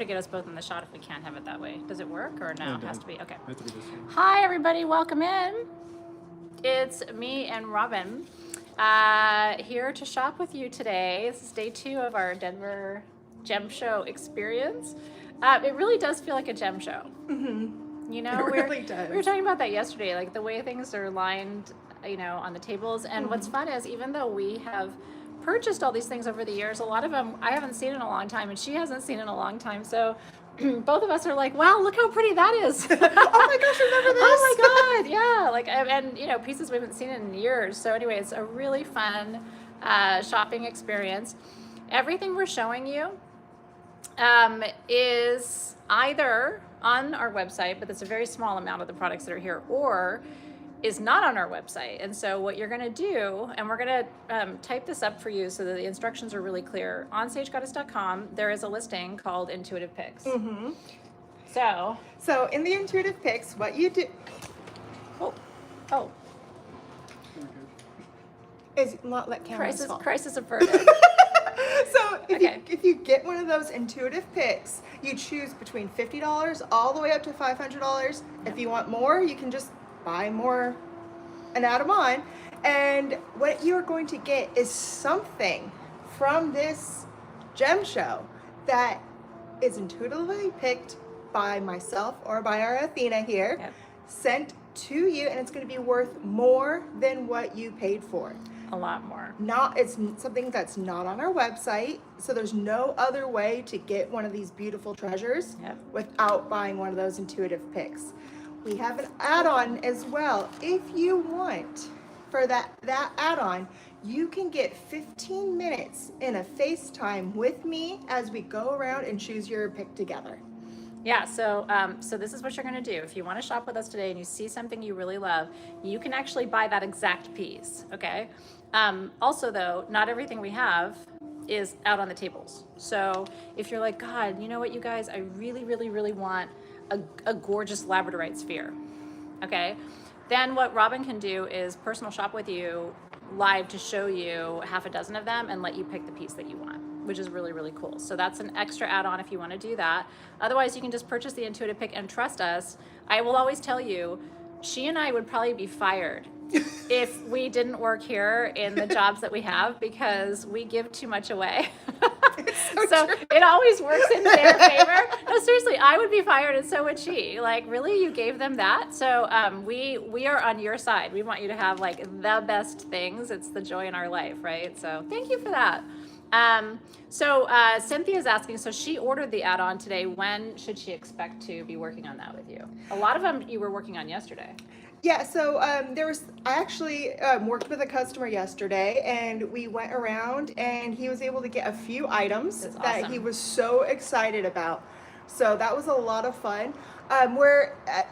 to get us both in the shot if we can't have it that way. Does it work or no? It has to be. Okay. Has to be this way. Hi, everybody. Welcome in. It's me and Robin here to shop with you today. This is day 2 of our Denver Gem Show experience. It really does feel like a gem show. Mm-hmm. You know, it really does. We were talking about that yesterday, like the way things are lined, you know, on the tables. And what's fun is even though we have purchased all these things over the years, a lot of them I haven't seen in a long time and she hasn't seen in a long time. So both of us are like, wow, look how pretty that is. Oh my gosh, remember this? Oh my God, yeah. Like, and you know, pieces we haven't seen in years. So anyway, it's a really fun shopping experience. Everything we're showing you is either on our website, but that's a very small amount of the products that are here, or is not on our website. And so what you're going to do, and we're going to type this up for you so that the instructions are really clear. On sagegoddess.com, there is a listing called Intuitive Picks. Mm-hmm. So in the Intuitive Picks, what you do is not let cameras fall. crisis averted. So Okay. if you get one of those Intuitive Picks, you choose between $50 all the way up to $500. If you want more, you can just buy more and add them on. And what you're going to get is something from this gem show that is intuitively picked by myself or by our Athena here, Yep. sent to you, and it's going to be worth more than what you paid for. A lot more. It's something that's not on our website, so there's no other way to get one of these beautiful treasures Yep. without buying one of those Intuitive Picks. We have an add-on as well. If you want for that add-on, you can get 15 minutes in a FaceTime with me as we go around and choose your pick together. Yeah, so this is what you're going to do. If you want to shop with us today and you see something you really love, you can actually buy that exact piece, okay? Also, though, not everything we have is out on the tables. So if you're like, God, you know what, you guys, I really, really, really want a gorgeous labradorite sphere, okay? Then what Robin can do is personal shop with you live to show you half a dozen of them and let you pick the piece that you want, which is really, really cool. So that's an extra add-on if you want to do that. Otherwise, you can just purchase the Intuitive Pick and trust us. I will always tell you, she and I would probably be fired if we didn't work here in the jobs that we have because we give too much away. So it always works in their favor. No, seriously, I would be fired and so would she. Like, really, you gave them that? So we are on your side. We want you to have like the best things. It's the joy in our life, right? So thank you for that. Cynthia's asking, so she ordered the add-on today. When should she expect to be working on that with you? A lot of them you were working on yesterday. Yeah, so I actually worked with a customer yesterday, and we went around, and he was able to get a few items That's that awesome. he was so excited about. So that was a lot of fun.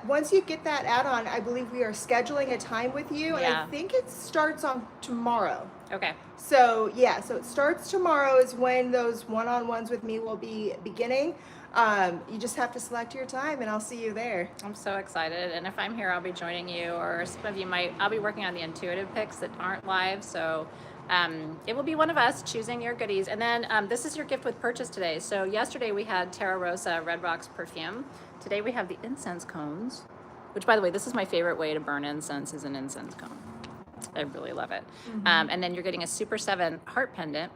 Once you get that add-on, I believe we are scheduling a time with you, and Yeah. I think it starts on tomorrow. Okay. So yeah, so it starts tomorrow is when those one-on-ones with me will be beginning. You just have to select your time, and I'll see you there. I'm so excited, and if I'm here, I'll be joining you, or some of you might. I'll be working on the Intuitive Picks that aren't live, so it will be one of us choosing your goodies. And then this is your gift with purchase today. So yesterday we had Terra Rosa Red Rocks perfume. Today we have the incense cones, which, by the way, this is my favorite way to burn incense, is an incense cone. I really love it. And then you're getting a Super 7 heart pendant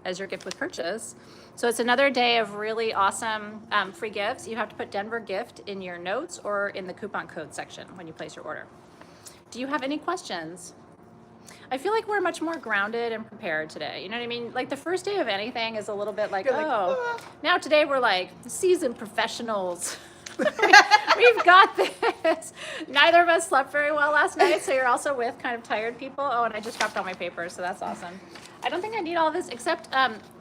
as your gift with purchase. So it's another day of really awesome free gifts. You have to put Denver gift in your notes or in the coupon code section when you place your order. Do you have any questions? I feel like we're much more grounded and prepared today. You know what I mean? Like the first day of anything is a little bit like, You're like, oh, "Ah." Now today we're like seasoned professionals. We've got this. Neither of us slept very well last night, so you're also with kind of tired people. Oh, and I just dropped all my papers, so that's awesome. I don't think I need all this, except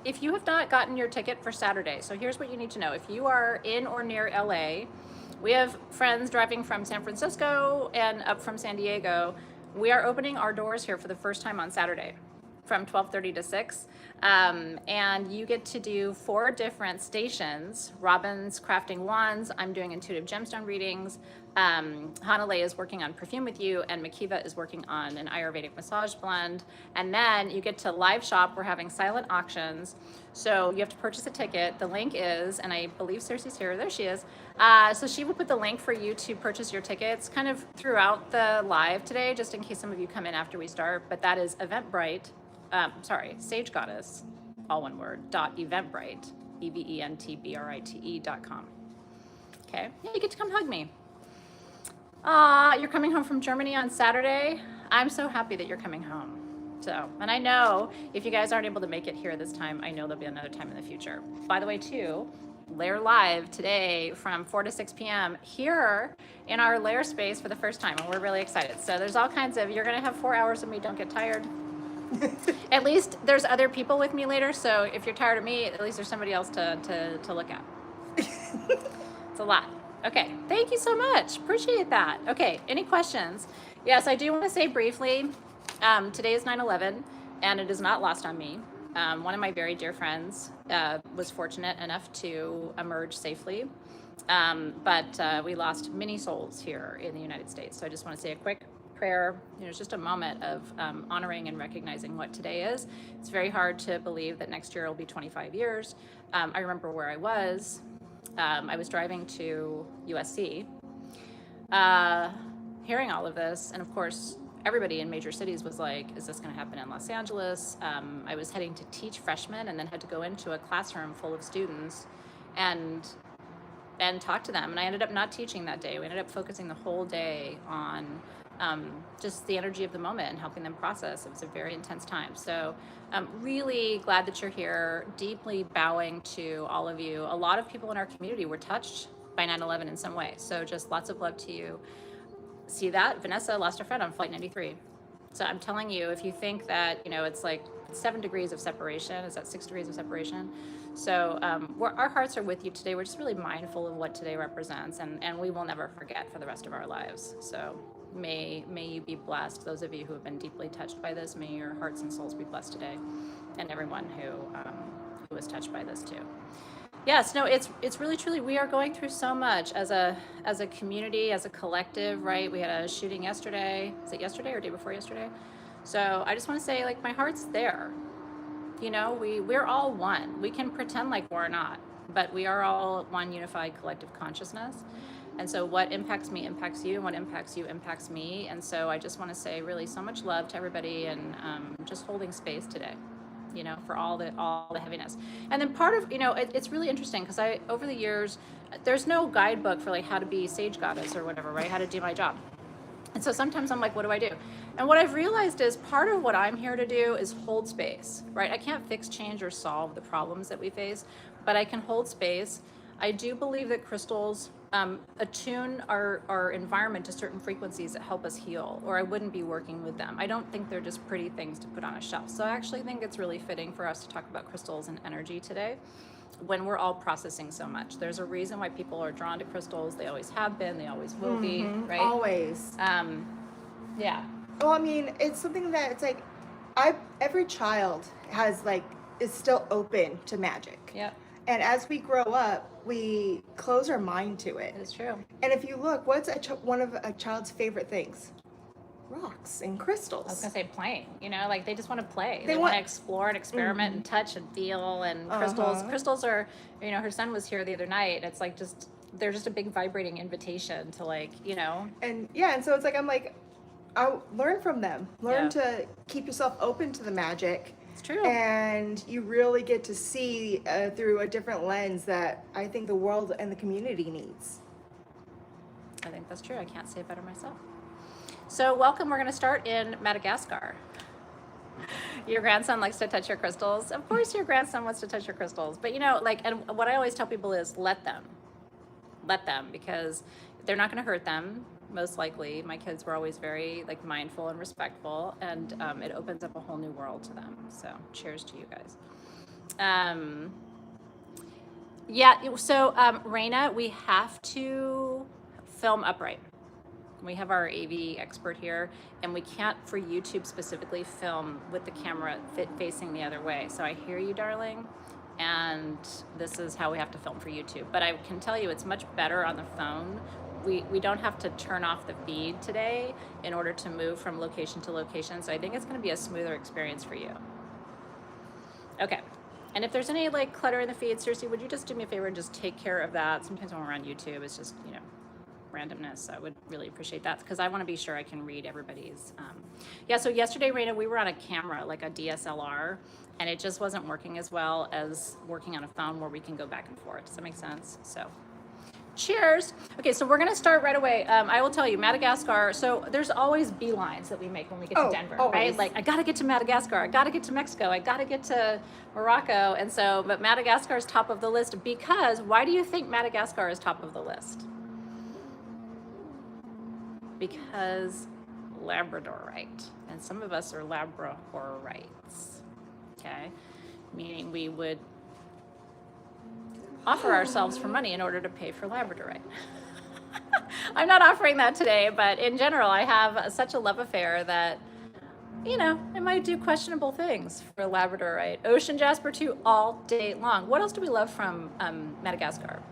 if you have not gotten your ticket for Saturday. So here's what you need to know. If you are in or near LA, we have friends driving from San Francisco and up from San Diego. We are opening our doors here for the first time on Saturday. from 12:30 to 6. And you get to do 4 different stations. Robin's crafting wands. I'm doing intuitive gemstone readings. Hanale is working on perfume with you, and Makiva is working on an Ayurvedic massage blend. And then you get to live shop. We're having silent auctions. So you have to purchase a ticket. The link is, and I believe Circe's here. There she is. So she will put the link for you to purchase your tickets kind of throughout the live today, just in case some of you come in after we start. But that is Eventbrite. Sage Goddess, all one word, .eventbrite, eventbrite.com. Okay, yeah, you get to come hug me. You're coming home from Germany on Saturday. I'm so happy that you're coming home. So, and I know if you guys aren't able to make it here this time, I know there'll be another time in the future. By the way, too, Lair Live today from 4 to 6 p.m. here in our Lair space for the first time, and we're really excited. So there's all kinds of, you're gonna have 4 hours of me, don't get tired. At least there's other people with me later, so if you're tired of me, at least there's somebody else to look at. It's a lot. Okay, thank you so much. Appreciate that. Okay, any questions? Yes, I do want to say briefly, today is 9/11, and it is not lost on me. One of my very dear friends was fortunate enough to emerge safely, but we lost many souls here in the United States. So I just want to say a quick prayer. It's just a moment of honoring and recognizing what today is. It's very hard to believe that next year will be 25 years. I remember where I was. I was driving to USC, hearing all of this, and of course, everybody in major cities was like, is this going to happen in Los Angeles? I was heading to teach freshmen and then had to go into a classroom full of students and talk to them. And I ended up not teaching that day. We ended up focusing the whole day on just the energy of the moment and helping them process. It was a very intense time. So I'm really glad that you're here, deeply bowing to all of you. A lot of people in our community were touched by 9/11 in some way. So just lots of love to you. See that? Vanessa lost her friend on flight 93. So I'm telling you, if you think that, it's like 7 degrees of separation, is that 6 degrees of separation? So our hearts are with you today. We're just really mindful of what today represents, and we will never forget for the rest of our lives. So may you be blessed. Those of you who have been deeply touched by this, may your hearts and souls be blessed today, and everyone who was touched by this too. Yes, no, it's really truly, we are going through so much as a community, as a collective, right? We had a shooting yesterday. Is it yesterday or day before yesterday? So I just want to say, like, my heart's there. We're all one. We can pretend like we're not, but we are all one unified collective consciousness. And so what impacts me impacts you, and what impacts you impacts me. And so I just want to say really so much love to everybody, and just holding space today, for all the heaviness. And then part of, it's really interesting because over the years, there's no guidebook for like how to be Sage Goddess or whatever, right? How to do my job. And so sometimes I'm like, what do I do? And what I've realized is part of what I'm here to do is hold space, right? I can't fix, change, or solve the problems that we face, but I can hold space. I do believe that crystals attune our environment to certain frequencies that help us heal, or I wouldn't be working with them. I don't think they're just pretty things to put on a shelf. So I actually think it's really fitting for us to talk about crystals and energy today when we're all processing so much. There's a reason why people are drawn to crystals. They always have been, they always will be, right? Always. Yeah. Well, I mean, it's something that it's like, every child is still open to magic. Yep. And as we grow up, we close our mind to it. It's true. And if you look, what's one of a child's favorite things? Rocks and crystals. I was gonna say playing, like they just want to play. They want to explore and experiment and touch and feel, and crystals are, her son was here the other night. It's like they're just a big vibrating invitation to And yeah, and so it's like, I learn from them. Learn to keep yourself open to the magic. It's true. And you really get to see through a different lens that I think the world and the community needs. I think that's true. I can't say it better myself. So welcome. We're going to start in Madagascar. Your grandson likes to touch your crystals. Of course your grandson wants to touch your crystals. But and what I always tell people is let them, because they're not going to hurt them. Most likely. My kids were always very mindful and respectful, and it opens up a whole new world to them. So cheers to you guys. So Raina, we have to film upright. we have our AV expert here, and we can't, for YouTube specifically, film with the camera facing the other way. So I hear you, darling, and this is how we have to film for YouTube. But I can tell you it's much better on the phone. We don't have to turn off the feed today in order to move from location to location. So I think it's going to be a smoother experience for you. Okay. And if there's any like clutter in the feed, seriously, would you just do me a favor and just take care of that? Sometimes when we're on YouTube, it's just, you know, randomness. I would really appreciate that because I want to be sure I can read everybody's. Yeah, so yesterday, Raina, we were on a camera, like a DSLR, and it just wasn't working as well as working on a phone where we can go back and forth. Does that make sense? So cheers. Okay, so we're going to start right away. I will tell you, Madagascar, so there's always beelines that we make when we get to Denver, always. right? Like, I got to get to Madagascar. I got to get to Mexico. I got to get to Morocco. And so, but Madagascar is top of the list because, why do you think Madagascar is top of the list? Because Labradorite. And some of us are Labradorites, okay? Meaning we would offer ourselves for money in order to pay for Labradorite. I'm not offering that today, but in general, I have such a love affair that, you know, I might do questionable things for Labradorite. Ocean jasper too, all day long. What else do we love from Madagascar?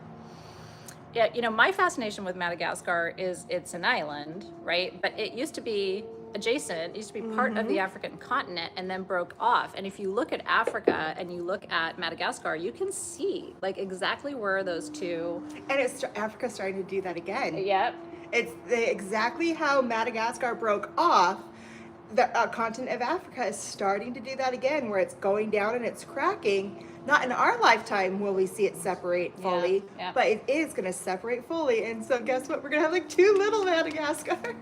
Yeah, you know, my fascination with Madagascar is it's an island, right? But it used to be adjacent, it used to be part of the African continent and then broke off. And if you look at Africa and you look at Madagascar, you can see like exactly where those two. And it's Africa's starting to do that again. Yep. It's exactly how Madagascar broke off. The continent of Africa is starting to do that again, where it's going down and it's cracking. Not in our lifetime will we see it separate fully, but it is going to separate fully. And so guess what? We're going to have like two little Madagascars.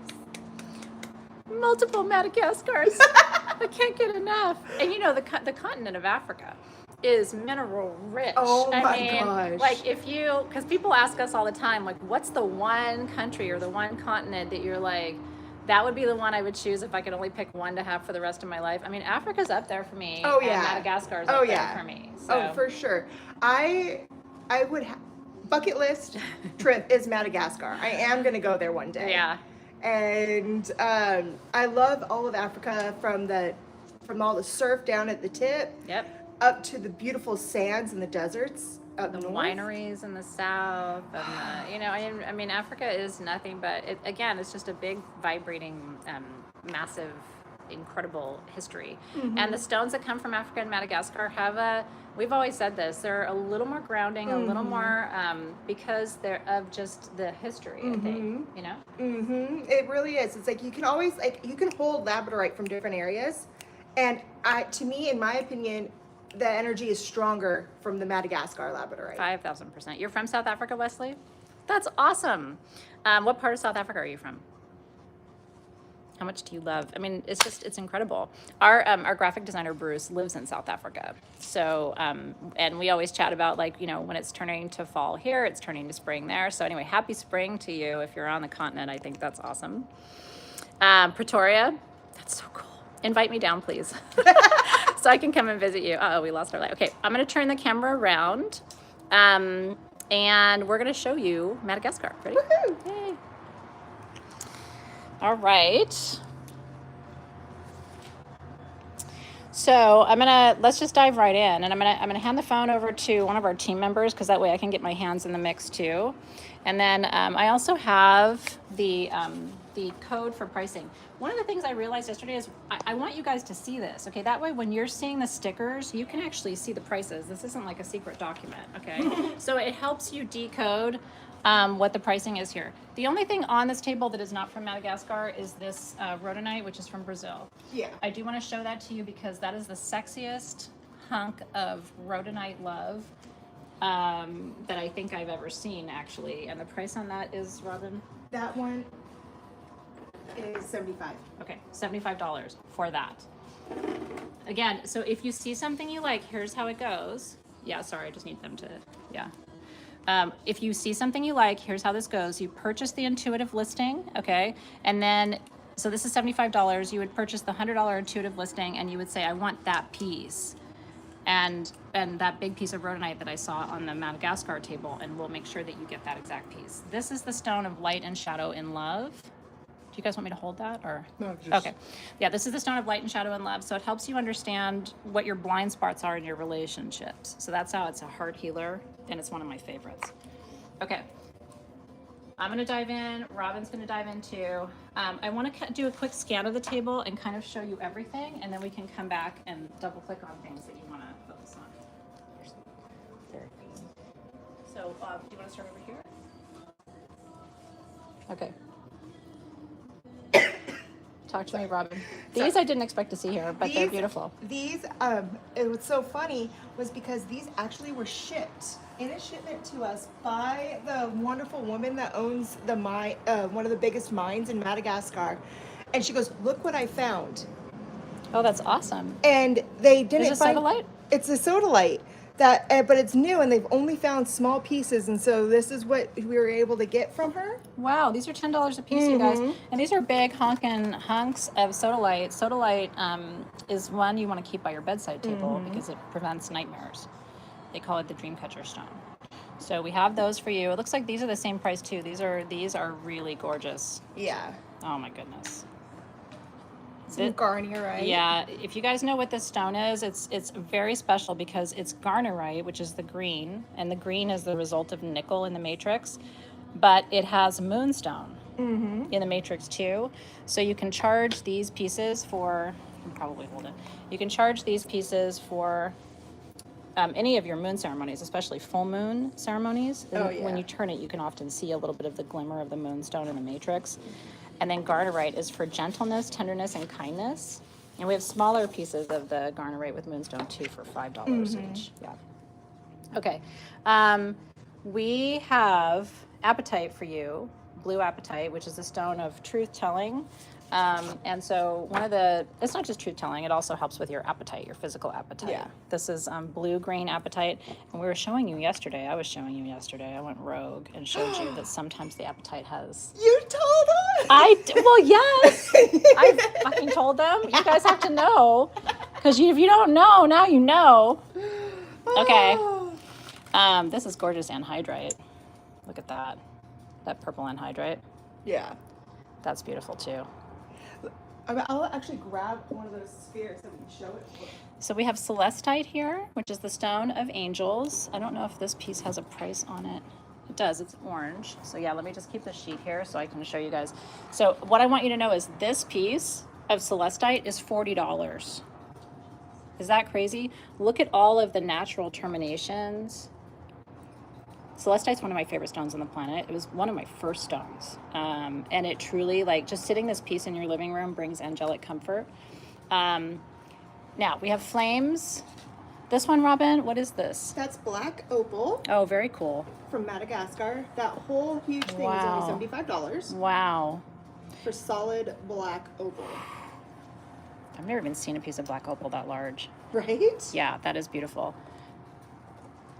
Multiple Madagascars. I can't get enough. And you know, the continent of Africa is mineral rich. Oh my gosh. Like if you, because people ask us all the time, like, what's the one country or the one continent that you're like, that would be the one I would choose if I could only pick one to have for the rest of my life. I mean, Africa's up there for me. Oh and yeah. Madagascar's up there for me. So. Oh, for sure. I would bucket list trip is Madagascar. I am gonna go there one day. Yeah. And I love all of Africa from all the surf down at the tip. Yep. Up to the beautiful sands and the deserts up the north. wineries in the south, and you know, I mean, Africa is nothing but again, it's just a big, vibrating, massive, incredible history. And the stones that come from Africa and Madagascar have we've always said this, they're a little more grounding, a little more, because they're of just the history. I think, you know. It really is. It's like you can always you can hold labradorite from different areas, and to me, in my opinion, the energy is stronger from the Madagascar labradorite. 5,000%. You're from South Africa, Wesley? That's awesome. What part of South Africa are you from? How much do you love? I mean, it's incredible. Our graphic designer, Bruce, lives in South Africa. So, and we always chat about, like, you know, when it's turning to fall here, it's turning to spring there. So anyway, happy spring to you if you're on the continent. I think that's awesome. Pretoria, that's so cool. Invite me down, please. So I can come and visit you. Uh-oh, we lost our light. Okay, I'm going to turn the camera around, and we're going to show you Madagascar. Ready? Woohoo! Yay. All right. So let's just dive right in, and I'm gonna hand the phone over to one of our team members because that way I can get my hands in the mix too. And then I also have the code for pricing. One of the things I realized yesterday is I want you guys to see this, okay? That way when you're seeing the stickers, you can actually see the prices. This isn't like a secret document, okay? So it helps you decode what the pricing is here. The only thing on this table that is not from Madagascar is this rhodonite, which is from Brazil. Yeah. I do want to show that to you because that is the sexiest hunk of rhodonite love that I think I've ever seen, actually. And the price on that is, Robin? That one is $75. Okay, $75 for that. Again, so if you see something you like, here's how it goes. Yeah, sorry, I just need them to, yeah. If you see something you like, here's how this goes. You purchase the intuitive listing, okay? And then, so this is $75. You would purchase the $100 intuitive listing and you would say, I want that piece. And that big piece of rhodonite that I saw on the Madagascar table, and we'll make sure that you get that exact piece. This is the stone of light and shadow in love. you guys want me to hold that or? No, just... Okay. Yeah, this is the stone of light and shadow and love. So it helps you understand what your blind spots are in your relationships. So that's how it's a heart healer, and it's one of my favorites. Okay. I'm going to dive in. Robin's going to dive in too. I want to do a quick scan of the table and kind of show you everything, and then we can come back and double click on things that you want to focus on. So, do you want to start over here? Okay. Talk to me, Robin. These I didn't expect to see here, but they're beautiful. These, it was so funny was because these actually were shipped in a shipment to us by the wonderful woman that owns the mine, one of the biggest mines in Madagascar. And she goes, "Look what I found." Oh, that's awesome. And they didn't Is it sodalite? It's a sodalite. That, but it's new, and they've only found small pieces, and so this is what we were able to get from her. Wow, these are $10 a piece, you guys, and these are big honkin' hunks of sodalite. Sodalite is one you want to keep by your bedside table because it prevents nightmares. They call it the dream catcher stone. So we have those for you. It looks like these are the same price too. These are really gorgeous. Yeah. Oh my goodness. Some garnierite. Yeah, if you guys know what this stone is, it's very special because it's garnierite, which is the green, and the green is the result of nickel in the matrix, but it has moonstone in the matrix too. So you can charge these pieces for, you can probably hold it, you can charge these pieces for any of your moon ceremonies, especially full moon ceremonies. Oh, yeah. When you turn it, you can often see a little bit of the glimmer of the moonstone in the matrix. And then garnerite is for gentleness, tenderness, and kindness. And we have smaller pieces of the garnerite with moonstone too for $5 each. Yeah. Okay. We have apatite for you, blue apatite, which is a stone of truth telling. And so it's not just truth telling, it also helps with your appetite, your physical appetite. Yeah. This is blue green apatite. And we were showing you yesterday, I went rogue and showed you that sometimes the appetite has. You told us? Well, yes. I fucking told them. You guys have to know. Because if you don't know, now you know. Okay. This is gorgeous anhydrite. Look at that. That purple anhydrite. Yeah. That's beautiful too. I'll actually grab one of those spheres so we can show it. So we have celestite here, which is the stone of angels. I don't know if this piece has a price on it. It does, it's orange. So yeah, let me just keep the sheet here so I can show you guys. So what I want you to know is this piece of celestite is $40. Is that crazy? Look at all of the natural terminations. Celestite's one of my favorite stones on the planet. It was one of my first stones. And it truly, like, just sitting this piece in your living room brings angelic comfort. Now, we have flames. This one, Robin, what is this? That's black opal. Oh, very cool. From Madagascar. That whole huge thing is only $75. Wow. For solid black opal. I've never even seen a piece of black opal that large. Right? Yeah, that is beautiful.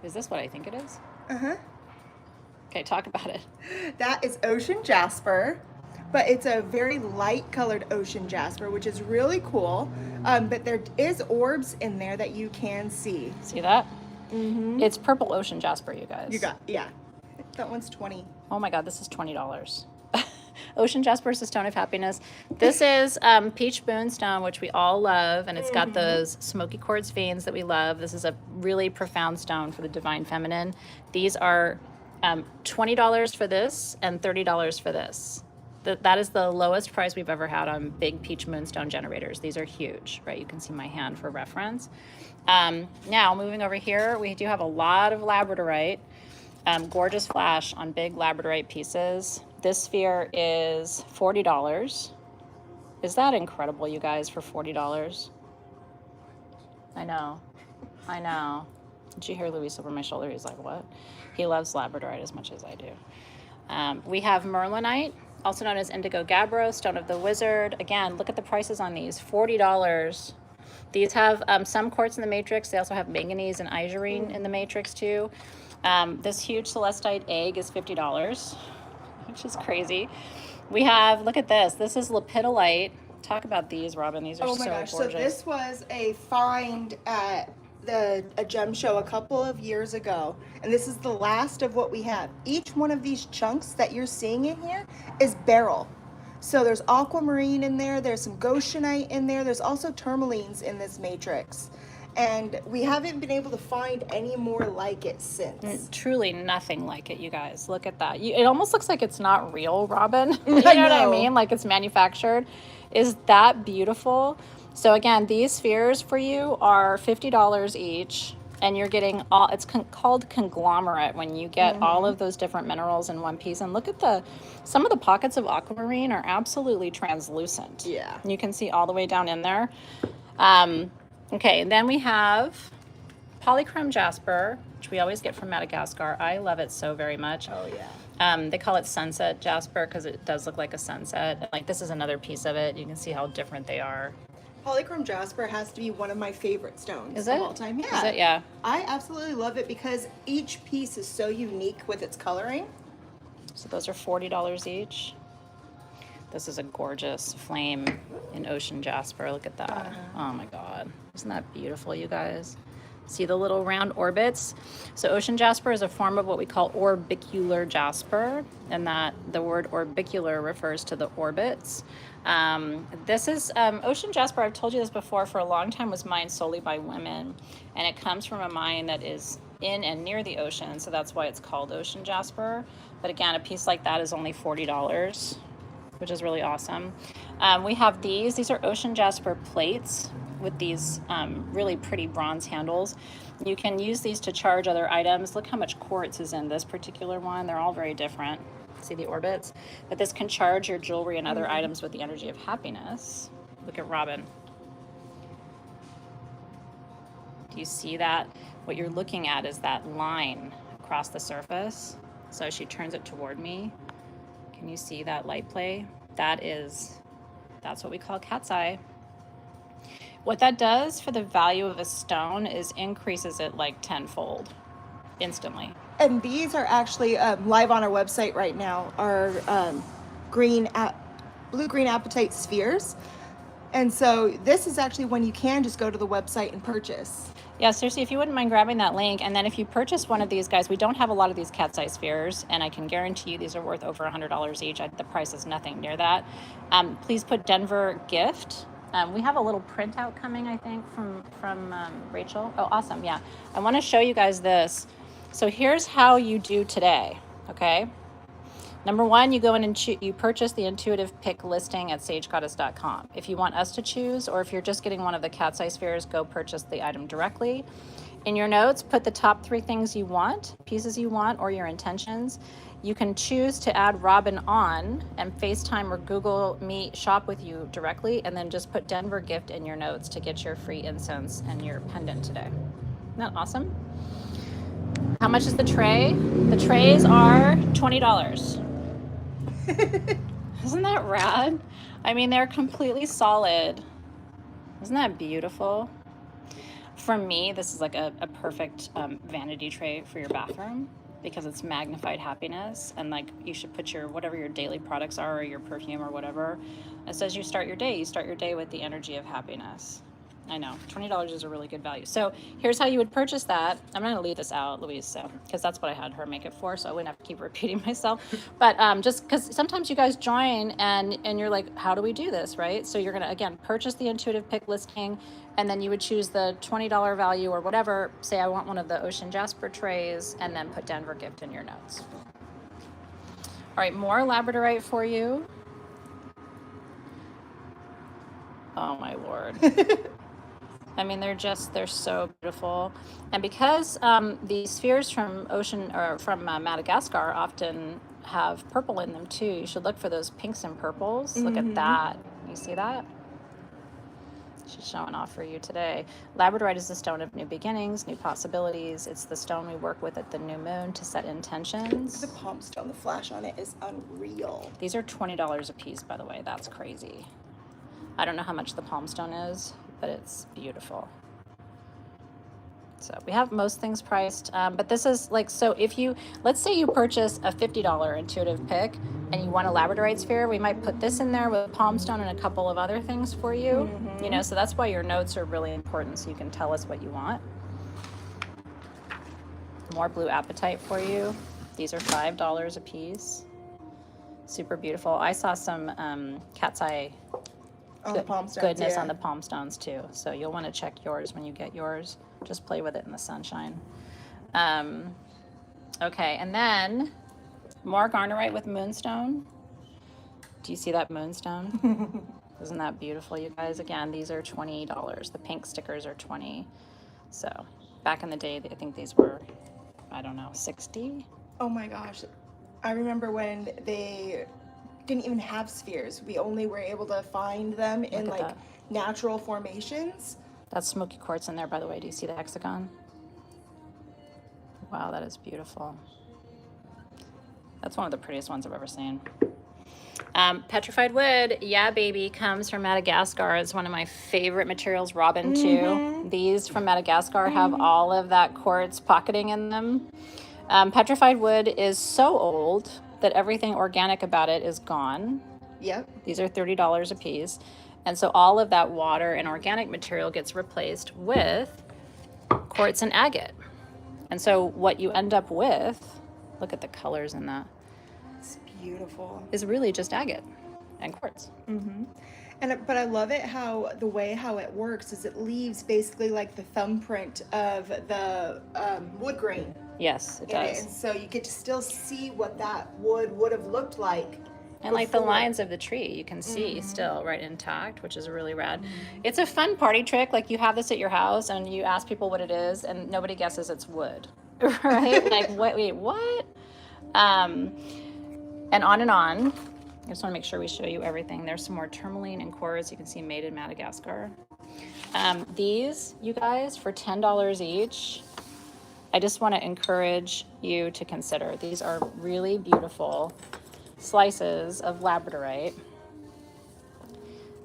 Is this what I think it is? Uh-huh. Okay, talk about it. That is ocean jasper, but it's a very light colored ocean jasper, which is really cool. But there is orbs in there that you can see. See that? Mm-hmm. It's purple ocean jasper, you guys. Yeah. That one's 20. Oh my God, this is $20. Ocean jasper is the stone of happiness. This is peach moonstone, which we all love, and it's got those smoky quartz veins that we love. This is a really profound stone for the divine feminine. These are $20 for this and $30 for this. That is the lowest price we've ever had on big peach moonstone generators. These are huge, right? You can see my hand for reference. Now, moving over here, we do have a lot of labradorite. Gorgeous flash on big labradorite pieces. This sphere is $40. Is that incredible, you guys, for $40? I know. Did you hear Luis over my shoulder? He's like, what? He loves labradorite as much as I do. We have merlinite, also known as indigo gabbro, stone of the wizard. Again, look at the prices on these, $40. These have some quartz in the matrix. They also have manganese and isurine in the matrix too. This huge celestite egg is $50, which is crazy. We have, look at this. This is lepidolite. Talk about these, Robin. These are so gorgeous. Oh my gosh. So this was a find at a gem show a couple of years ago. And this is the last of what we have. Each one of these chunks that you're seeing in here is beryl. So there's aquamarine in there, there's some goshenite in there, there's also tourmalines in this matrix. And we haven't been able to find any more like it since. Truly nothing like it, you guys. Look at that. It almost looks like it's not real, Robin. You I know what I know. mean? Like it's manufactured. Is that beautiful? So again, these spheres for you are $50 each. And you're getting all, it's called conglomerate when you get all of those different minerals in one piece. And look at some of the pockets of aquamarine are absolutely translucent. Yeah. You can see all the way down in there. Okay, and then we have polychrome jasper, which we always get from Madagascar. I love it so very much. Oh, yeah. They call it sunset jasper because it does look like a sunset. Like this is another piece of it. You can see how different they are. Polychrome jasper has to be one of my favorite stones Is of it? all time. Yeah. Is it? Yeah. I absolutely love it because each piece is so unique with its coloring. So those are $40 each. This is a gorgeous flame in ocean jasper. Look at that. Oh my God. Isn't that beautiful, you guys? See the little round orbits? So ocean jasper is a form of what we call orbicular jasper, and that the word orbicular refers to the orbits. This is ocean jasper. I've told you this before. For a long time was mined solely by women, and it comes from a mine that is in and near the ocean, so that's why it's called ocean jasper. But again, a piece like that is only $40, which is really awesome. We have these are ocean jasper plates with these really pretty bronze handles. You can use these to charge other items. Look how much quartz is in this particular one. They're all very different. See the orbits? But this can charge your jewelry and other items with the energy of happiness. Look at Robin. Do you see that? What you're looking at is that line across the surface. So she turns it toward me. Can you see that light play? That's what we call cat's eye. What that does for the value of a stone is increases it like tenfold instantly. And these are actually live on our website right now, our blue-green apatite spheres. And so this is actually when you can just go to the website and purchase. Yeah, seriously, if you wouldn't mind grabbing that link, and then if you purchase one of these guys, we don't have a lot of these cat's eye spheres, and I can guarantee you these are worth over $100 each. The price is nothing near that. Please put Denver gift. We have a little printout coming, I think, from Rachel. Oh, awesome, yeah. I want to show you guys this. So here's how you do today, okay? Number one, you go in and you purchase the intuitive pick listing at sagegoddess.com. If you want us to choose, or if you're just getting one of the cat's eye spheres, go purchase the item directly. In your notes, put the top 3 things you want, pieces you want, or your intentions. You can choose to add Robin on and FaceTime or Google Meet shop with you directly, and then just put Denver gift in your notes to get your free incense and your pendant today. Isn't that awesome? How much is the tray? The trays are $20. Isn't that rad? I mean, they're completely solid. Isn't that beautiful? For me, this is like a perfect vanity tray for your bathroom because it's magnified happiness, and like you should put your whatever your daily products are or your perfume or whatever. It says you start your day with the energy of happiness. I know, $20 is a really good value. So here's how you would purchase that. I'm not gonna leave this out, Louise, so because that's what I had her make it for, so I wouldn't have to keep repeating myself. But just because sometimes you guys join and you're like, how do we do this, right? So you're gonna, again, purchase the intuitive pick listing, and then you would choose the $20 value or whatever. Say I want one of the ocean jasper trays, and then put Denver gift in your notes. All right, more labradorite for you. Oh my Lord. I mean, they're so beautiful. And because the spheres from Madagascar often have purple in them too, you should look for those pinks and purples. Look at that. You see that? She's showing off for you today. Labradorite is the stone of new beginnings, new possibilities. It's the stone we work with at the new moon to set intentions. The palm stone, the flash on it is unreal. These are $20 a piece, by the way. That's crazy. I don't know how much the palm stone is, but it's beautiful. So we have most things priced, but this is like, so if you, let's say you purchase a $50 intuitive pick and you want a labradorite sphere, we might put this in there with palm stone and a couple of other things for you, you know, so that's why your notes are really important, so you can tell us what you want. More blue apatite for you. These are $5 a piece. Super beautiful. I saw some cat's eye On the palm stones, goodness yeah. on the palm stones too. So you'll want to check yours when you get yours. Just play with it in the sunshine. Okay, and then more garnerite with moonstone. Do you see that moonstone? Isn't that beautiful, you guys? Again, these are $20. The pink stickers are 20. So back in the day, I think these were, I don't know, 60. Oh my gosh. I remember when they didn't even have spheres. We only were able to find them in Look at like that. natural formations. That's smoky quartz in there, by the way. Do you see the hexagon? Wow, that is beautiful. That's one of the prettiest ones I've ever seen. Petrified wood, yeah, baby, comes from Madagascar. It's one of my favorite materials. Robin, too. These from Madagascar have all of that quartz pocketing in them. Petrified wood is so old that everything organic about it is gone. Yep. These are $30 a piece. And so all of that water and organic material gets replaced with quartz and agate. And so what you end up with, look at the colors in that, It's beautiful. is really just agate and quartz. But I love it how the way how it works is it leaves basically like the thumbprint of the wood grain Yes, it in it, does. and so you get to still see what that wood would have looked like. And like the before. lines of the tree, you can see still right intact, which is really rad. It's a fun party trick. Like you have this at your house and you ask people what it is and nobody guesses it's wood, right? Like wait, what? And on and on. I just want to make sure we show you everything. There's some more tourmaline and quartz. You can see made in Madagascar. These, you guys, for $10 each, I just want to encourage you to consider. These are really beautiful slices of labradorite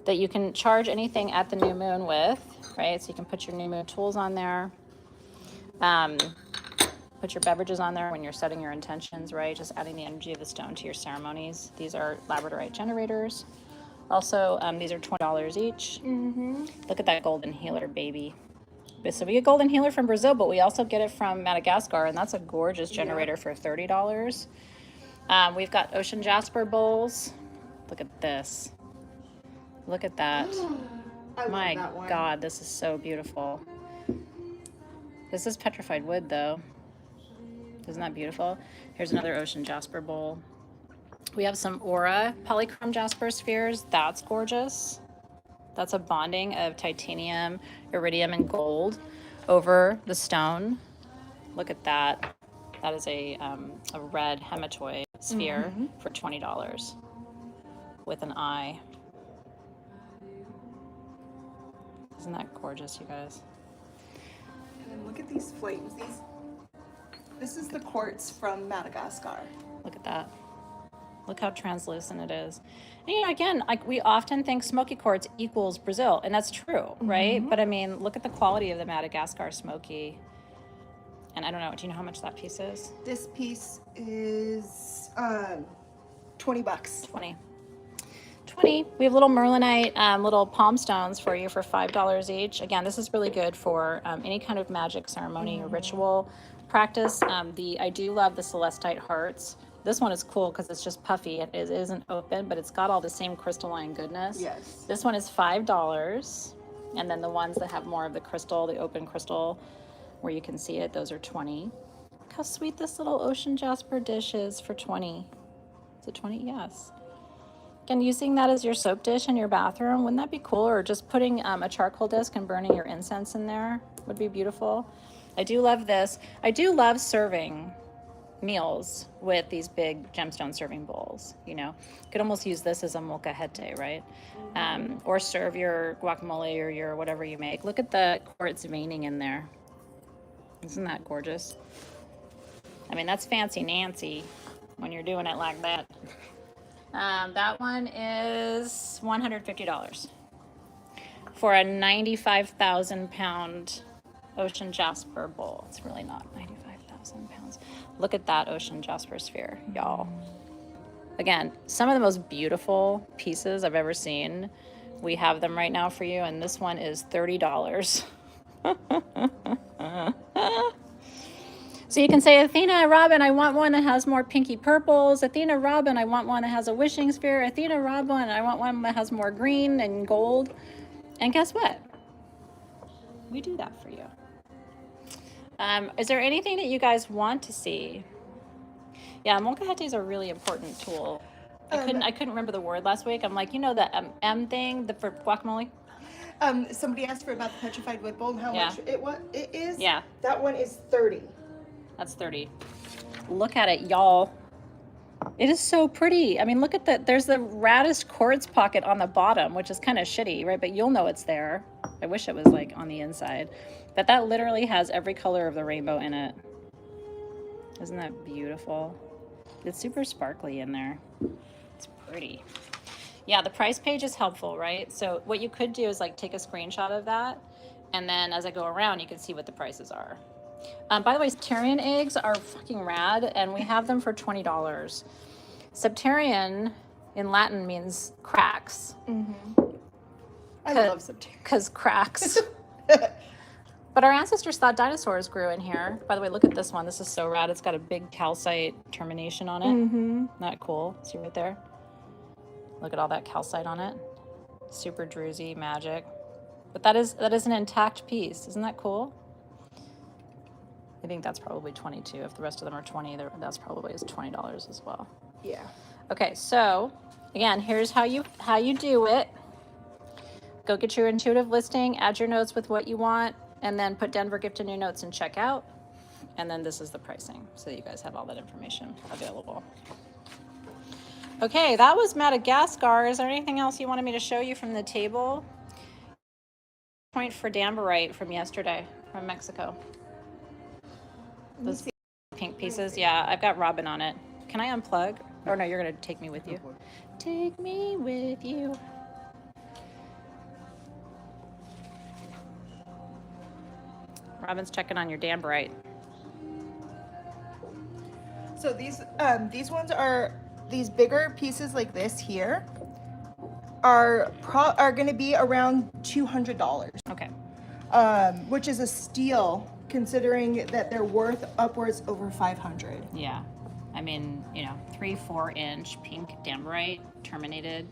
that you can charge anything at the new moon with, right? So you can put your new moon tools on there. Put your beverages on there when you're setting your intentions, right? Just adding the energy of the stone to your ceremonies. These are labradorite generators. Also, these are $20 each. Look at that golden healer, baby. So we get golden healer from Brazil, but we also get it from Madagascar, and that's a gorgeous generator for $30. We've got ocean jasper bowls. Look at this. Look at that. I love My that one. God, this is so beautiful. This is petrified wood, though. Isn't that beautiful? Here's another ocean jasper bowl. We have some aura polychrome jasper spheres. That's gorgeous. That's a bonding of titanium, iridium, and gold over the stone. Look at that. That is a red hematite sphere for $20 with an eye. Isn't that gorgeous, you guys? And then look at these flames. This is the quartz from Madagascar. Look at that. Look how translucent it is. And, you know, again, like we often think smoky quartz equals Brazil, and that's true, right? But I mean, look at the quality of the Madagascar smoky. And I don't know, do you know how much that piece is? This piece is $20. 20. We have little merlinite, little palm stones for you for $5 each. Again, this is really good for any kind of magic ceremony or ritual practice. I do love the celestite hearts. This one is cool because it's just puffy. It isn't open, but it's got all the same crystalline goodness. Yes. This one is $5. And then the ones that have more of the crystal, the open crystal, where you can see it, those are 20. Look how sweet this little ocean jasper dish is for 20. Is it 20? Yes. Again, using that as your soap dish in your bathroom, wouldn't that be cool? Or just putting a charcoal disc and burning your incense in there would be beautiful. I do love this. I do love serving meals with these big gemstone serving bowls. You know, you could almost use this as a molcajete, right? Or serve your guacamole or your whatever you make. Look at the quartz veining in there. Isn't that gorgeous? I mean, that's fancy Nancy when you're doing it like that. That one is $150 for a 95,000 pound ocean jasper bowl. It's really not 95,000 pounds. Look at that ocean jasper sphere, y'all. Again, some of the most beautiful pieces I've ever seen. We have them right now for you, and this one is $30. So you can say, Athena, Robin, I want one that has more pinky purples. Athena, Robin, I want one that has a wishing sphere. Athena, Robin, I want one that has more green and gold. And guess what? We do that for you. Is there anything that you guys want to see? Yeah, molcajete is a really important tool. I couldn't remember the word last week. I'm like, you know the M thing for guacamole? Somebody asked for about the petrified wood bowl and how Yeah. much it is. Yeah. That one is 30. That's 30. Look at it, y'all. It is so pretty. I mean, look at there's the raddest quartz pocket on the bottom, which is kind of shitty, right? But you'll know it's there. I wish it was like on the inside. But that literally has every color of the rainbow in it. Isn't that beautiful? It's super sparkly in there. It's pretty. Yeah, the price page is helpful, right? So what you could do is like take a screenshot of that, and then as I go around, you can see what the prices are. By the way, Septarian eggs are fucking rad, and we have them for $20. Septarian in Latin means cracks. Mm-hmm. I love Septarian. Because cracks. But our ancestors thought dinosaurs grew in here. By the way, look at this one. This is so rad. It's got a big calcite termination on it. Mm-hmm. Isn't that cool? See right there? Look at all that calcite on it. Super druzy, magic. But that is an intact piece. Isn't that cool? I think that's probably 22. If the rest of them are 20, that's probably is $20 as well. Yeah. Okay, so again, here's how you do it. Go get your intuitive listing, add your notes with what you want, and then put Denver gift in your notes and check out. And then this is the pricing, so you guys have all that information available. Okay, that was Madagascar. Is there anything else you wanted me to show you from the table? Point for Dambarite from yesterday, from Mexico. Those pink pieces, yeah, I've got Robin on it. Can I unplug? Or no, you're gonna take me with you. Take me with you. Robin's checking on your Dambarite. So these ones are these bigger pieces like this here are going to be around $200. Okay. Which is a steal considering that they're worth upwards over 500. Yeah. I mean, 3-4 inch pink Dambarite terminated